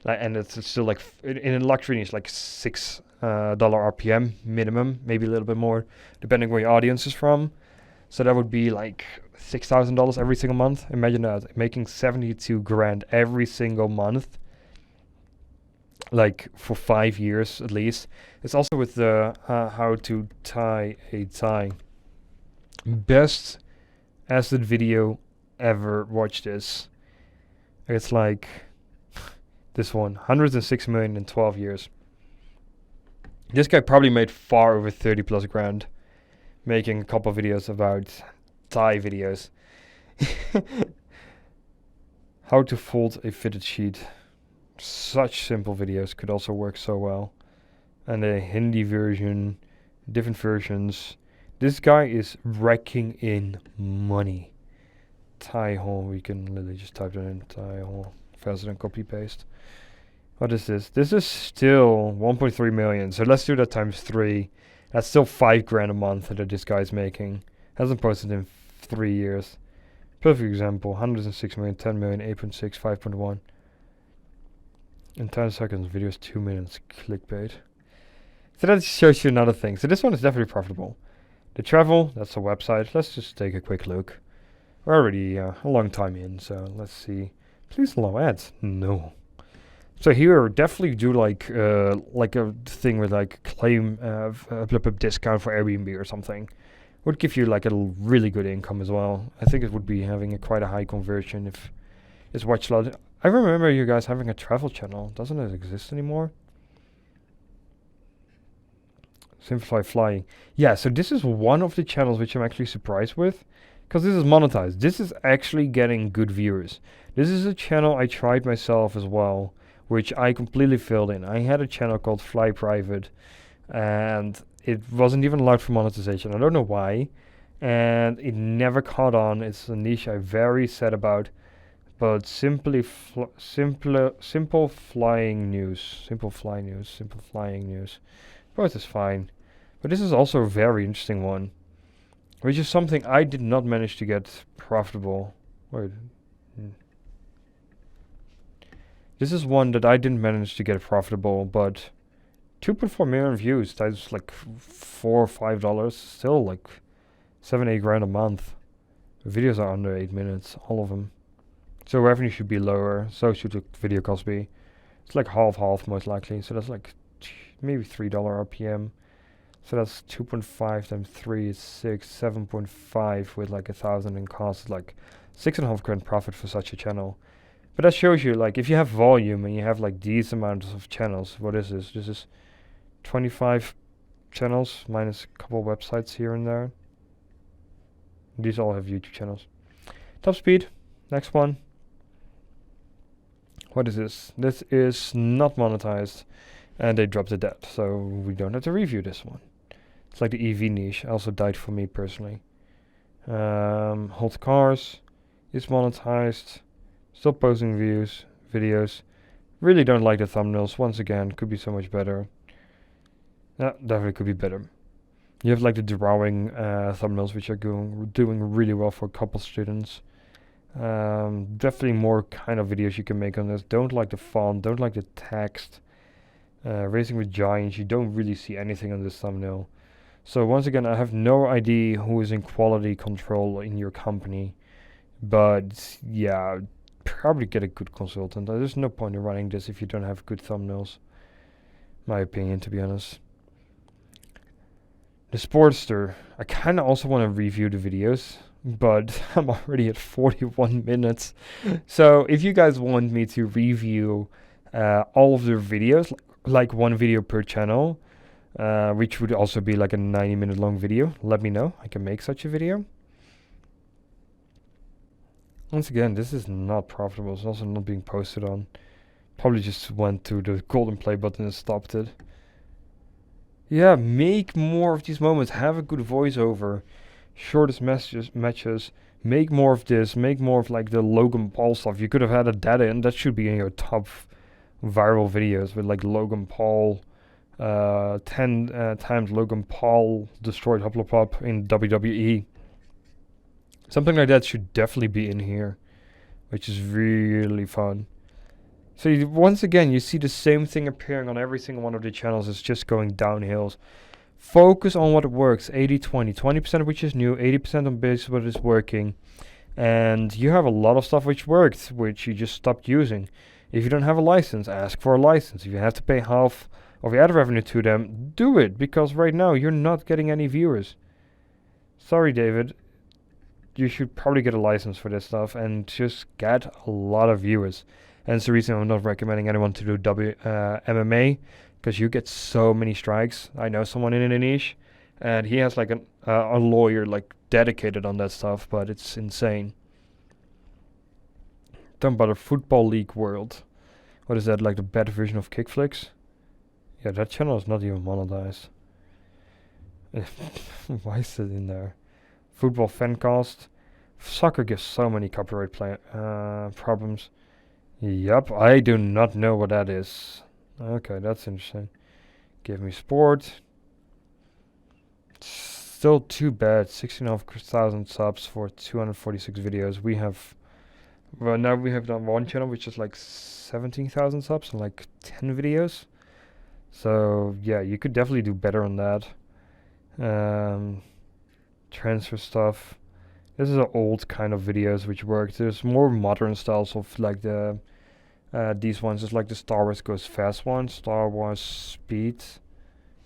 And it's still like, in a luxury niche, like $6 RPM minimum, maybe a little bit more, depending where your audience is from. So that would be like $6,000 every single month. Imagine that, making 72 grand every single month, like for 5 years at least. It's also with the how to tie a tie. Best asset video ever. Watch this. It's like this one, 106 million in 12 years. This guy probably made far over 30 plus grand making a couple videos about tie videos. How to fold a fitted sheet. Such simple videos could also work so well. And a Hindi version, different versions. This guy is wrecking in money. Tie hole, we can literally just type that in, tie hole, faster than copy paste. What is this? This is still 1.3 million. So let's do that times 3. That's still 5 grand a month that this guy's making. Hasn't posted in 3 years. Perfect example. 106 million, 10 million, 8.6, 5.1. In 10 seconds, video is 2 minutes. Clickbait. So that shows you another thing. So this one is definitely profitable. The travel, that's a website. Let's just take a quick look. We're already a long time in, so let's see. Please allow ads. No. So here, definitely do like a thing with like claim a discount for Airbnb or something. Would give you like a really good income as well. I think it would be having quite a high conversion if it's watched a lot. I remember you guys having a travel channel. Doesn't it exist anymore? Simplify flying. Yeah, so this is one of the channels which I'm actually surprised with. Because this is monetized. This is actually getting good viewers. This is a channel I tried myself as well, which I completely failed in. I had a channel called Fly Private, and it wasn't even allowed for monetization. I don't know why, and it never caught on. It's a niche I'm very sad about, but simple flying news, both is fine. But this is also a very interesting one, which is something I did not manage to get profitable. Wait. This is one that I didn't manage to get profitable, but 2.4 million views, that's like $4 or $5, still like 7-8 grand a month. The videos are under 8 minutes, all of them. So revenue should be lower, so should the video cost be. It's like half most likely, so that's like maybe $3 RPM. So that's 2.5 times 3 is 6, 7.5 with like 1,000 in cost, like 6.5 grand profit for such a channel. But that shows you, like, if you have volume and you have like these amounts of channels, what is this? This is 25 channels minus a couple websites here and there. These all have YouTube channels. Top speed, next one. What is this? This is not monetized, and they dropped the debt, so we don't have to review this one. It's like the EV niche, also died for me personally. Hot cars is monetized. Still posting videos. Really don't like the thumbnails. Once again, could be so much better. Definitely could be better. You have like the drawing thumbnails, which are doing really well for a couple students. Definitely more kind of videos you can make on this. Don't like the font, don't like the text. Racing with Giants, you don't really see anything on this thumbnail. So once again, I have no idea who is in quality control in your company. But yeah, probably get a good consultant. There's no point in running this if you don't have good thumbnails. My opinion, to be honest. The Sportster. I kind of also want to review the videos, but I'm already at 41 minutes. So if you guys want me to review all of their videos, like one video per channel, which would also be like a 90-minute long video, let me know. I can make such a video. Once again, this is not profitable. It's also not being posted on. Probably just went to the golden play button and stopped it. Yeah, make more of these moments. Have a good voiceover. Shortest matches. Make more of this. Make more of like the Logan Paul stuff. You could have had a data in. That should be in your top viral videos with like Logan Paul. 10 times Logan Paul destroyed Hufflepuff in WWE. Something like that should definitely be in here, which is really fun. So once again, you see the same thing appearing on every single one of the channels. It's just going downhill Focus on what works. 80-20. 20% of which is new, 80% on base what is working. And you have a lot of stuff which worked, which you just stopped using. If you don't have a license, ask for a license. If you have to pay half of your ad revenue to them, do it, because right now you're not getting any viewers. Sorry, David. You should probably get a license for this stuff and just get a lot of viewers. And it's the reason I'm not recommending anyone to do MMA, because you get so many strikes. I know someone in a niche, and he has like a lawyer like dedicated on that stuff, but it's insane. Talking about a football league world. What is that, like the bad version of Kickflix? Yeah, that channel is not even monetized. Why is it in there? Football fancast. Soccer gives so many copyright problems. Yup, I do not know what that is. Okay, that's interesting. Give me sport. Still too bad. 16,500 subs for 246 videos. We have, well, now we have done one channel which is like 17,000 subs and like 10 videos. So yeah, you could definitely do better on that. Transfer stuff. This is an old kind of videos which work. There's more modern styles of like the these ones is like the Star Wars Goes Fast one, Star Wars Speed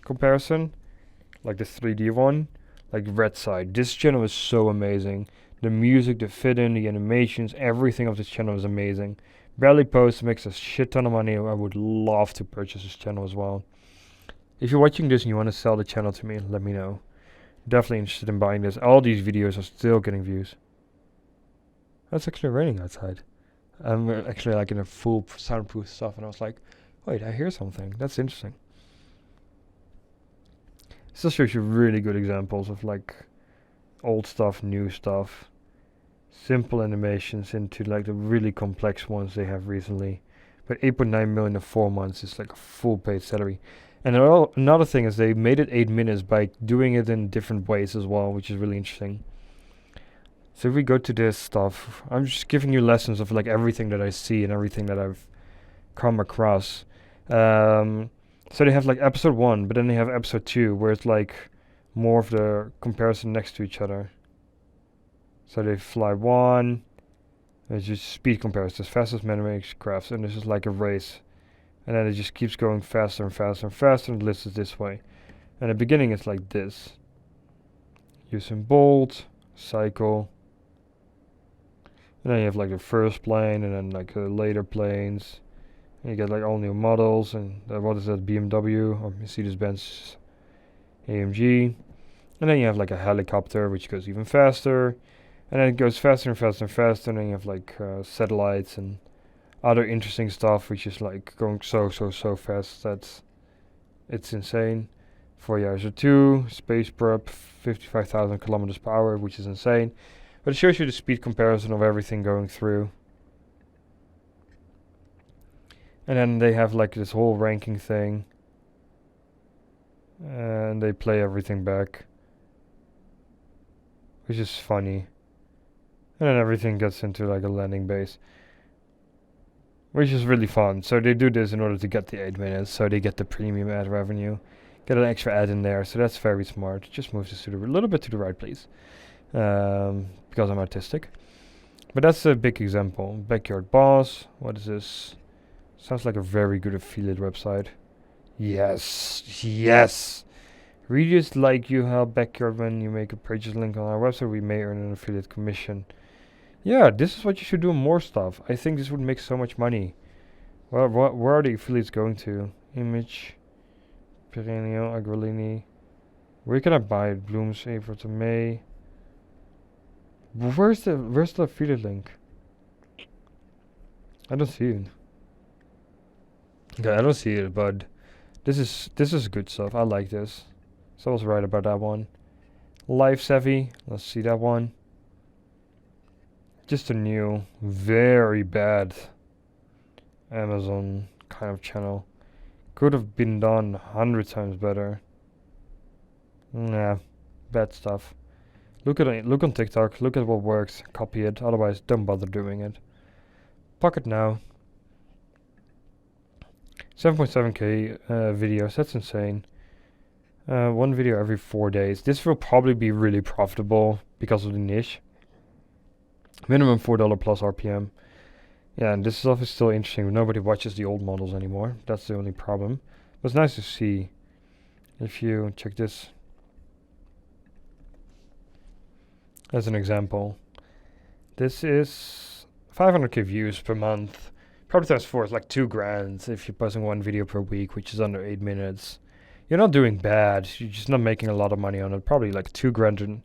comparison, like the 3D one, like Red Side. This channel is so amazing. The music, the fit in, the animations, everything of this channel is amazing. Barely posts, makes a shit ton of money. I would love to purchase this channel as well. If you're watching this and you want to sell the channel to me, let me know. Definitely interested in buying this. All these videos are still getting views. It's actually raining outside. I'm actually like in a full soundproof stuff, and I was like, wait, I hear something. That's interesting. This just shows you really good examples of like old stuff, new stuff, simple animations into like the really complex ones they have recently. But 8.9 million in 4 months is like a full paid salary. And another thing is they made it 8 minutes by doing it in different ways as well, which is really interesting. So if we go to this stuff, I'm just giving you lessons of like everything that I see and everything that I've come across. So they have like episode 1, but then they have episode 2, where it's like more of the comparison next to each other. So they fly 1, it's just speed comparison, as fast as man makes crafts, and this is like a race. And then it just keeps going faster and faster and faster, and lists it this way. And the beginning is like this. Usain Bolt, cycle. And then you have like the first plane, and then like the later planes. And you get like all new models, and what is that, BMW or Mercedes-Benz AMG. And then you have like a helicopter, which goes even faster. And then it goes faster and faster and faster, and then you have like satellites and other interesting stuff, which is like going so fast that it's insane. Voyager 2, space prep, 55,000 kilometers per hour, which is insane. But it shows you the speed comparison of everything going through. And then they have like this whole ranking thing. And they play everything back, which is funny. And then everything gets into like a landing base, which is really fun. So they do this in order to get the 8 minutes, so they get the premium ad revenue, get an extra ad in there. So that's very smart. Just move this to the little bit to the right, please, because I'm artistic. But that's a big example. Backyard Boss. What is this? Sounds like a very good affiliate website. Yes, yes. We just like you help Backyard when you make a purchase link on our website. We may earn an affiliate commission. Yeah, this is what you should do more stuff. I think this would make so much money. Well, where are the affiliates going to? Image, Perennial, Agrolini. Where can I buy it? Blooms, April to May. Where's the affiliate link? I don't see it. Okay, I don't see it, but this is good stuff. I like this. So I was right about that one. Life Savvy. Let's see that one. Just a new, very bad Amazon kind of channel. Could have been done 100 times better. Nah, bad stuff. Look on TikTok. Look at what works. Copy it. Otherwise, don't bother doing it. Pocket now. 7.7k videos. That's insane. One video every 4 days. This will probably be really profitable because of the niche. Minimum $4 plus RPM. Yeah, and this stuff is still interesting. Nobody watches the old models anymore. That's the only problem. But it's nice to see. If you check this as an example, this is 500k views per month. Probably times 4 is like 2 grand if you're posting one video per week, which is under 8 minutes. You're not doing bad. You're just not making a lot of money on it. Probably like 2 grand in,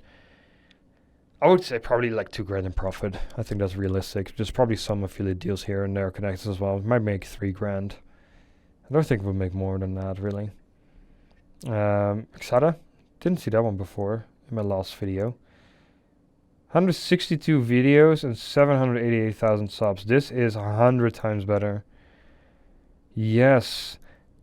I would say probably like 2 grand in profit. I think that's realistic. There's probably some affiliate deals here and there connected as well. It might make 3 grand. I don't think we'll make more than that really. Xada, didn't see that one before in my last video. 162 videos and 788,000 subs. This is 100 times better. Yes.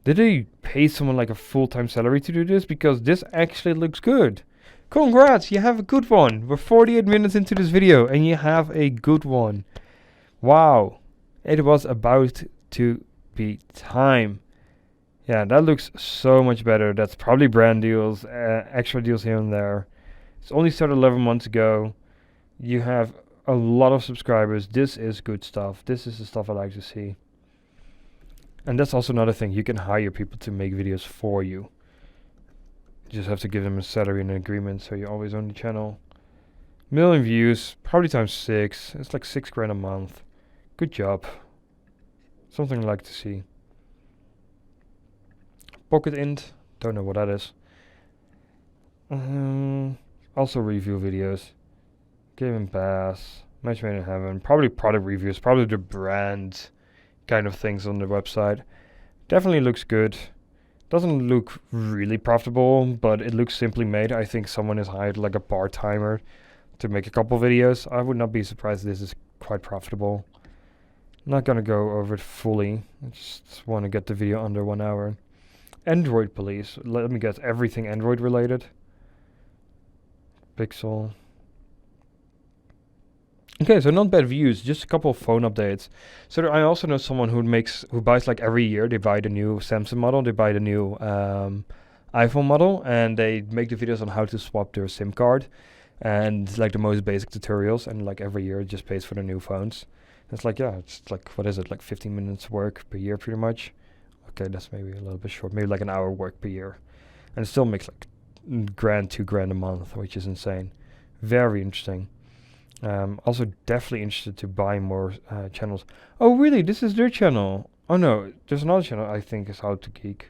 Did they pay someone like a full-time salary to do this? Because this actually looks good. Congrats, you have a good one. We're 48 minutes into this video and you have a good one. Wow. It was about to be time. Yeah, that looks so much better. That's probably brand deals, extra deals here and there. It's only started 11 months ago. You have a lot of subscribers. This is good stuff. This is the stuff I like to see. And that's also another thing. You can hire people to make videos for you. You just have to give them a salary and an agreement, so you always own the channel. Million views, probably times 6. It's like 6 grand a month. Good job. Something I like to see. Pocket int, don't know what that is. Also review videos. Game and Pass, Match Made in Heaven, probably product reviews, probably the brand kind of things on the website. Definitely looks good. Doesn't look really profitable, but it looks simply made. I think someone has hired like a part-timer to make a couple videos. I would not be surprised this is quite profitable. Not gonna go over it fully. I just want to get the video under 1 hour. Android Police. Let me guess, everything Android related. Pixel. Okay, so not bad views, just a couple of phone updates. So I also know someone who buys like every year. They buy the new Samsung model, they buy the new iPhone model, and they make the videos on how to swap their SIM card and like the most basic tutorials. And like every year, it just pays for the new phones. It's like, yeah, it's like, what is it, like 15 minutes work per year pretty much. Okay, that's maybe a little bit short, maybe like an hour work per year. And it still makes like grand, 2 grand a month, which is insane. Very interesting. Also definitely interested to buy more channels. Oh really, this is their channel. Oh no, there's another channel I think is How to Geek,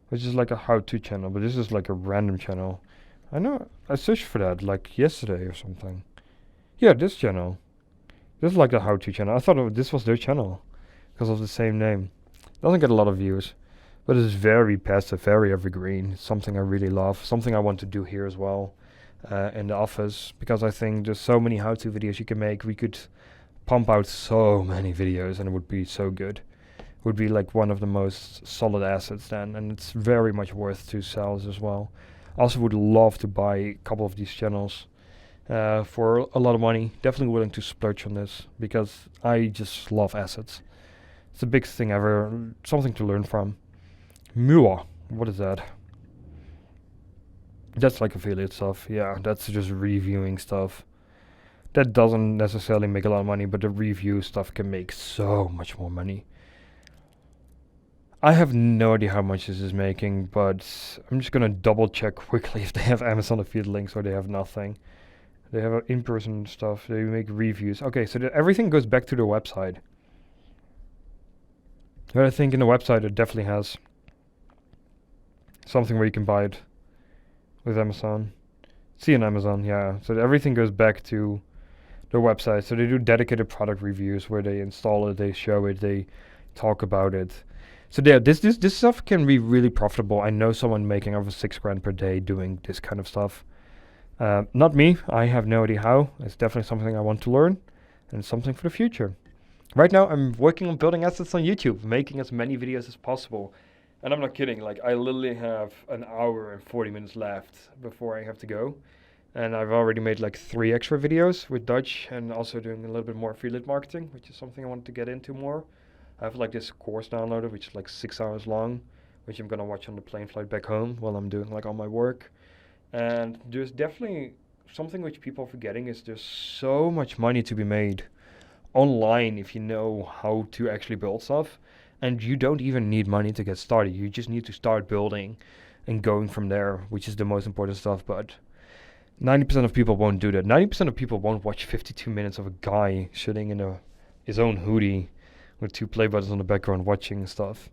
which is like a how-to channel, but this is like a random channel. I know, I searched for that like yesterday or something. Yeah, this channel. This is like a how-to channel. I thought this was their channel because of the same name. Doesn't get a lot of views, but it's very passive, very evergreen. It's something I really love, something I want to do here as well. In the office, because I think there's so many how-to videos you can make. We could pump out so many videos and it would be so good. It would be like one of the most solid assets then, and it's very much worth to sell as well. I also would love to buy a couple of these channels for a lot of money. Definitely willing to splurge on this because I just love assets. It's the biggest thing ever, something to learn from. Mua, what is that? That's like affiliate stuff. Yeah, that's just reviewing stuff. That doesn't necessarily make a lot of money, but the review stuff can make so much more money. I have no idea how much this is making, but I'm just gonna double check quickly if they have Amazon affiliate links or they have nothing. They have in-person stuff. They make reviews. Okay, so everything goes back to their website. But I think in the website it definitely has something where you can buy it. With Amazon. See on Amazon, yeah. So everything goes back to their website. So they do dedicated product reviews where they install it, they show it, they talk about it. So yeah, this stuff can be really profitable. I know someone making over 6 grand per day doing this kind of stuff. Not me. I have no idea how. It's definitely something I want to learn and something for the future. Right now, I'm working on building assets on YouTube, making as many videos as possible. And I'm not kidding, like I literally have an hour and 40 minutes left before I have to go. And I've already made like 3 extra videos with Dutch and also doing a little bit more affiliate marketing, which is something I wanted to get into more. I have like this course downloaded, which is like 6 hours long, which I'm gonna watch on the plane flight back home while I'm doing like all my work. And there's definitely something which people are forgetting is there's so much money to be made online if you know how to actually build stuff. And you don't even need money to get started. You just need to start building and going from there, which is the most important stuff. But 90% of people won't do that. 90% of people won't watch 52 minutes of a guy sitting in his own hoodie with 2 play buttons on the background watching stuff.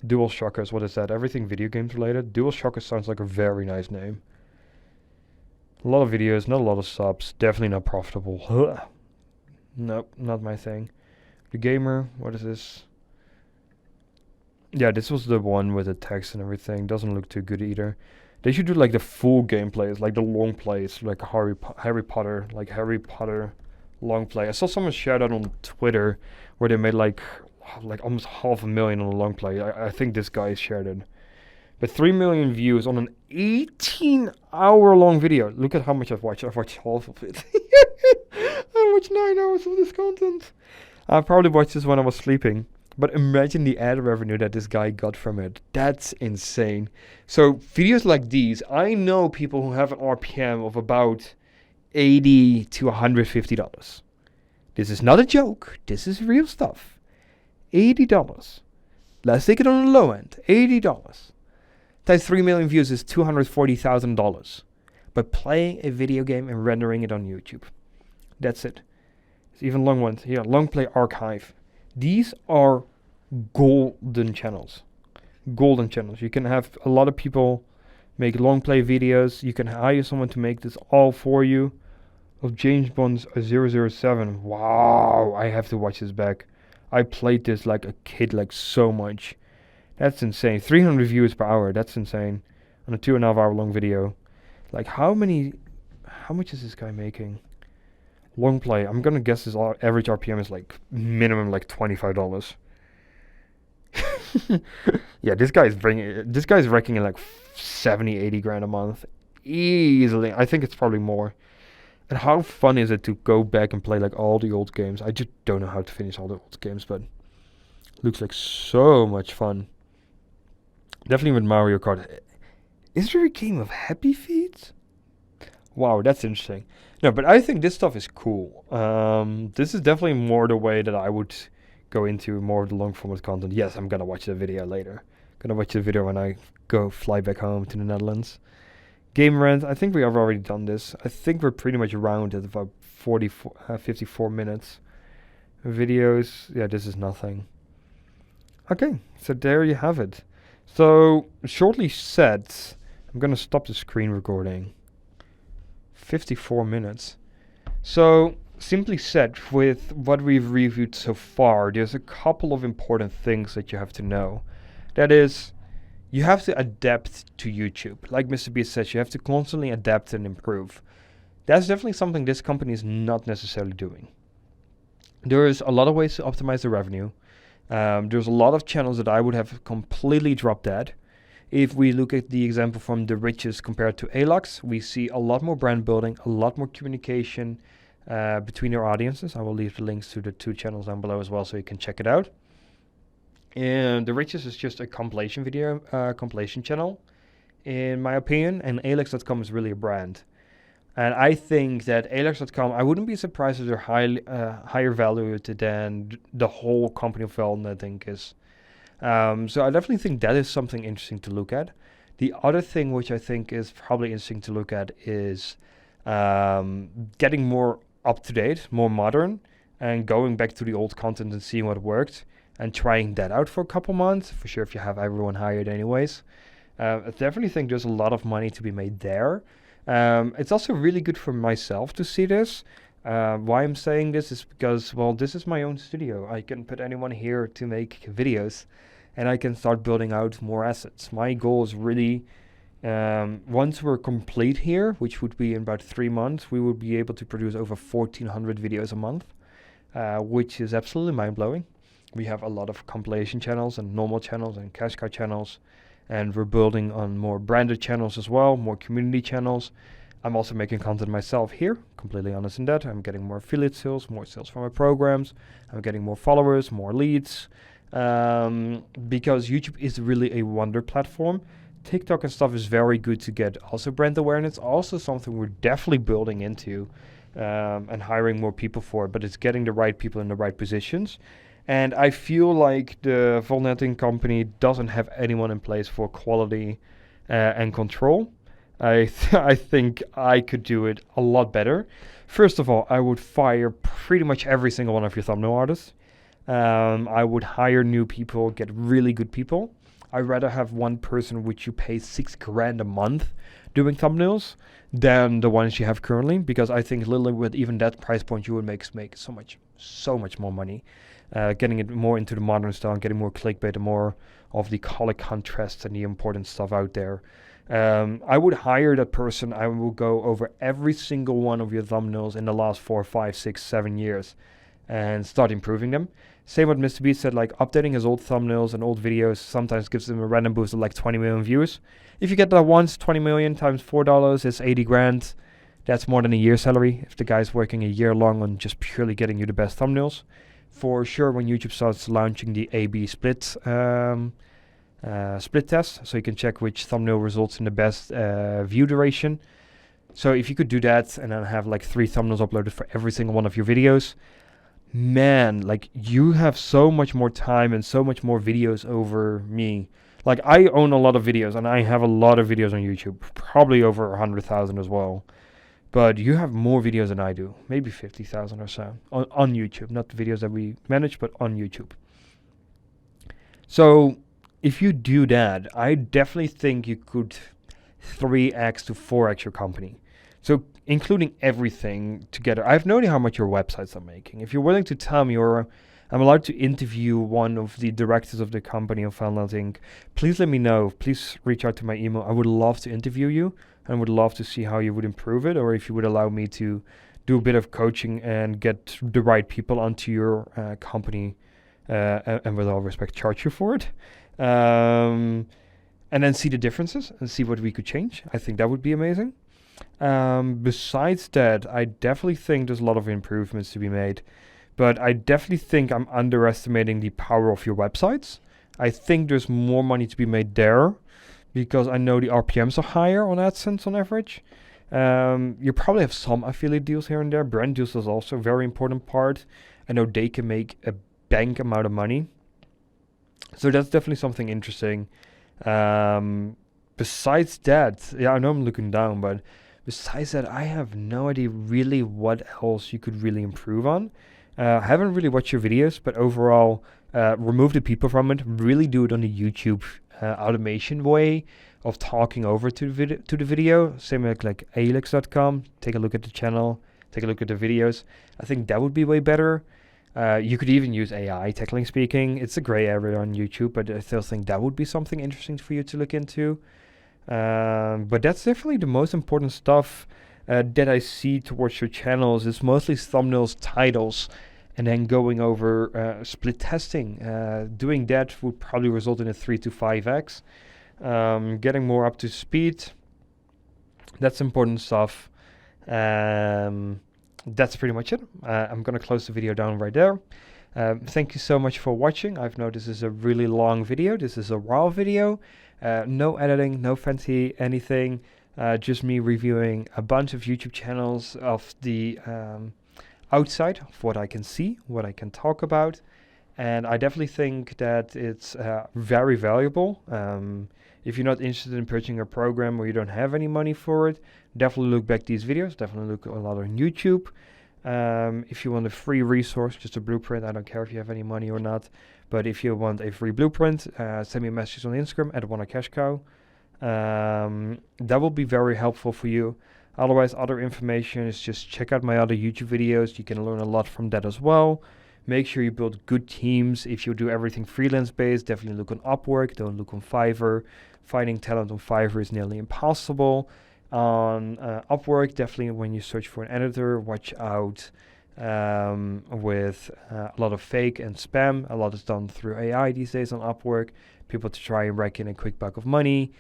Dual Shockers, what is that? Everything video games related. Dual Shockers sounds like a very nice name. A lot of videos, not a lot of subs. Definitely not profitable. Nope, not my thing. The Gamer, what is this? Yeah, this was the one with the text and everything. Doesn't look too good either. They should do like the full gameplays, like the long plays, like Harry Potter long play. I saw someone share that on Twitter where they made like almost $500,000 on a long play. I think this guy shared it. But 3 million views on an 18-hour long video. Look at how much I've watched. I've watched half of it. I watched 9 hours of this content. I probably watched this when I was sleeping. But imagine the ad revenue that this guy got from it. That's insane. So videos like these, I know people who have an RPM of about $80 to $150. This is not a joke. This is real stuff. $80. Let's take it on the low end. $80. Times 3 million views is $240,000. By playing a video game and rendering it on YouTube. That's it. It's even long ones. Here, Long Play Archive. These are golden channels. Golden channels. You can have a lot of people make long play videos. You can hire someone to make this all for you. Of James Bond's 007. Wow, I have to watch this back. I played this like a kid, like so much. That's insane. 300 views per hour. That's insane. On a 2.5 hour long video. Like how much is this guy making? Long play. I'm gonna guess his average RPM is like minimum like $25. Yeah, this guy's wrecking in like 70, 80 grand a month. Easily. I think it's probably more. And how fun is it to go back and play like all the old games? I just don't know how to finish all the old games, but looks like so much fun. Definitely with Mario Kart. Is there a game of Happy Feet? Wow, that's interesting. No, but I think this stuff is cool. This is definitely more the way that I would go into more of the long format content. Yes, I'm gonna watch the video later. Gonna watch the video when I fly back home to the Netherlands. Game rant, I think we have already done this. I think we're pretty much around at about 54 minutes. Videos, yeah, this is nothing. Okay, so there you have it. So, shortly said, I'm gonna stop the screen recording. 54 minutes. So, simply said, with what we've reviewed so far, there's a couple of important things that you have to know. That is, you have to adapt to YouTube. Like Mr. Beast says, you have to constantly adapt and improve. That's definitely something this company is not necessarily doing. There's a lot of ways to optimize the revenue. There's a lot of channels that I would have completely dropped at. If we look at the example from The Riches compared to Alex, we see a lot more brand building, a lot more communication between their audiences. I will leave the links to the 2 channels down below as well so you can check it out. And The Riches is just a compilation video, compilation channel, in my opinion, and Alex.com is really a brand. And I think that Alex.com, I wouldn't be surprised if they're higher valued than the whole company of Velnet, I think is. So I definitely think that is something interesting to look at. The other thing which I think is probably interesting to look at is getting more up to date, more modern, and going back to the old content and seeing what worked and trying that out for a couple months. For sure, if you have everyone hired anyways. I definitely think there's a lot of money to be made there. It's also really good for myself to see this. Why I'm saying this is because, well, this is my own studio. I can put anyone here to make videos and I can start building out more assets. My goal is really, once we're complete here, which would be in about 3 months, we will be able to produce over 1,400 videos a month, which is absolutely mind-blowing. We have a lot of compilation channels and normal channels and cash cow channels, and we're building on more branded channels as well, more community channels. I'm also making content myself here, completely honest in that. I'm getting more affiliate sales, more sales from my programs. I'm getting more followers, more leads. because YouTube is really a wonder platform. TikTok and stuff is very good to get also brand awareness, also something we're definitely building into and hiring more people for, but it's getting the right people in the right positions. And I feel like the Volnetting company doesn't have anyone in place for quality and control. I think I could do it a lot better. First of all, I would fire pretty much every single one of your thumbnail artists. I would hire new people, get really good people. I'd rather have one person which you pay $6,000 a month doing thumbnails than the ones you have currently, because I think literally with even that price point you would make so much more money. Getting it more into the modern style, getting more clickbait and more of the color contrasts and the important stuff out there. I would hire that person. I will go over every single one of your thumbnails in the last 4, 5, 6, 7 years and start improving them. Same what Mr. Beast said, like updating his old thumbnails and old videos sometimes gives them a random boost of like 20 million views. If you get that once, 20 million times $4 is 80 grand. That's more than a year's salary if the guy's working a year long on just purely getting you the best thumbnails. For sure, when YouTube starts launching the A/B split test, so you can check which thumbnail results in the best view duration. So if you could do that and then have like 3 thumbnails uploaded for every single one of your videos, man, like you have so much more time and so much more videos over me. Like I own a lot of videos and I have a lot of videos on YouTube, probably over 100,000 as well. But you have more videos than I do, maybe 50,000 or so on YouTube, not the videos that we manage, but on YouTube. So if you do that, I definitely think you could 3x to 4x your company. So including everything together. I have no idea how much your websites are making. If you're willing to tell me, or I'm allowed to interview one of the directors of the company of Foundland Inc., please let me know. Please reach out to my email. I would love to interview you and would love to see how you would improve it, or if you would allow me to do a bit of coaching and get the right people onto your company and with all respect, charge you for it. And then see the differences and see what we could change. I think that would be amazing. Besides that, I definitely think there's a lot of improvements to be made, but I definitely think I'm underestimating the power of your websites. I think there's more money to be made there because I know the RPMs are higher on AdSense on average. You probably have some affiliate deals here and there. Brand deals is also a very important part. I know they can make a bank amount of money. So that's definitely something interesting. Besides that, yeah, I know I'm looking down, but besides that, I have no idea really what else you could really improve on. I haven't really watched your videos, but overall, remove the people from it. Really do it on the YouTube automation way of talking over to the video. Same like alex.com. Take a look at the channel. Take a look at the videos. I think that would be way better. You could even use AI, technically speaking. It's a gray area on YouTube, but I still think that would be something interesting for you to look into. But that's definitely the most important stuff that I see towards your channels. It's mostly thumbnails, titles, and then going over split testing. Doing that would probably result in a 3 to 5x. Getting more up to speed. That's important stuff. That's pretty much it. I'm going to close the video down right there. Thank you so much for watching. I've noticed this is a really long video. This is a raw video. No editing, no fancy anything. Just me reviewing a bunch of YouTube channels of the outside of what I can see, what I can talk about. And I definitely think that it's very valuable. If you're not interested in purchasing a program or you don't have any money for it, definitely look back these videos. Definitely look a lot on YouTube. If you want a free resource, just a blueprint, I don't care if you have any money or not. But if you want a free blueprint, send me a message on Instagram at WannerCashCow. That will be very helpful for you. Otherwise, other information is just check out my other YouTube videos. You can learn a lot from that as well. Make sure you build good teams. If you do everything freelance-based, definitely look on Upwork. Don't look on Fiverr. Finding talent on Fiverr is nearly impossible. On Upwork, definitely when you search for an editor, watch out with a lot of fake and spam. A lot is done through AI these days on Upwork. People to try and rake in a quick buck of money.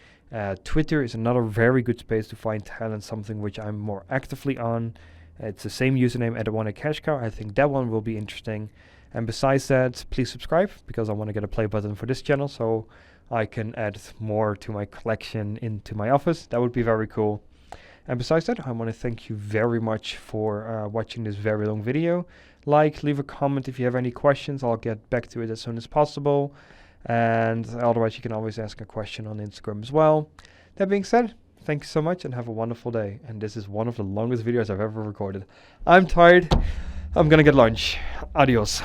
Twitter is another very good space to find talent, something which I'm more actively on. It's the same username at WannerCashCow. I think that one will be interesting. And besides that, please subscribe, because I want to get a play button for this channel so I can add more to my collection into my office. That would be very cool. And besides that, I want to thank you very much for watching this very long video. Leave a comment if you have any questions. I'll get back to it as soon as possible. And otherwise, you can always ask a question on Instagram as well. That being said, thank you so much and have a wonderful day. And this is one of the longest videos I've ever recorded. I'm tired. I'm gonna get lunch. Adios.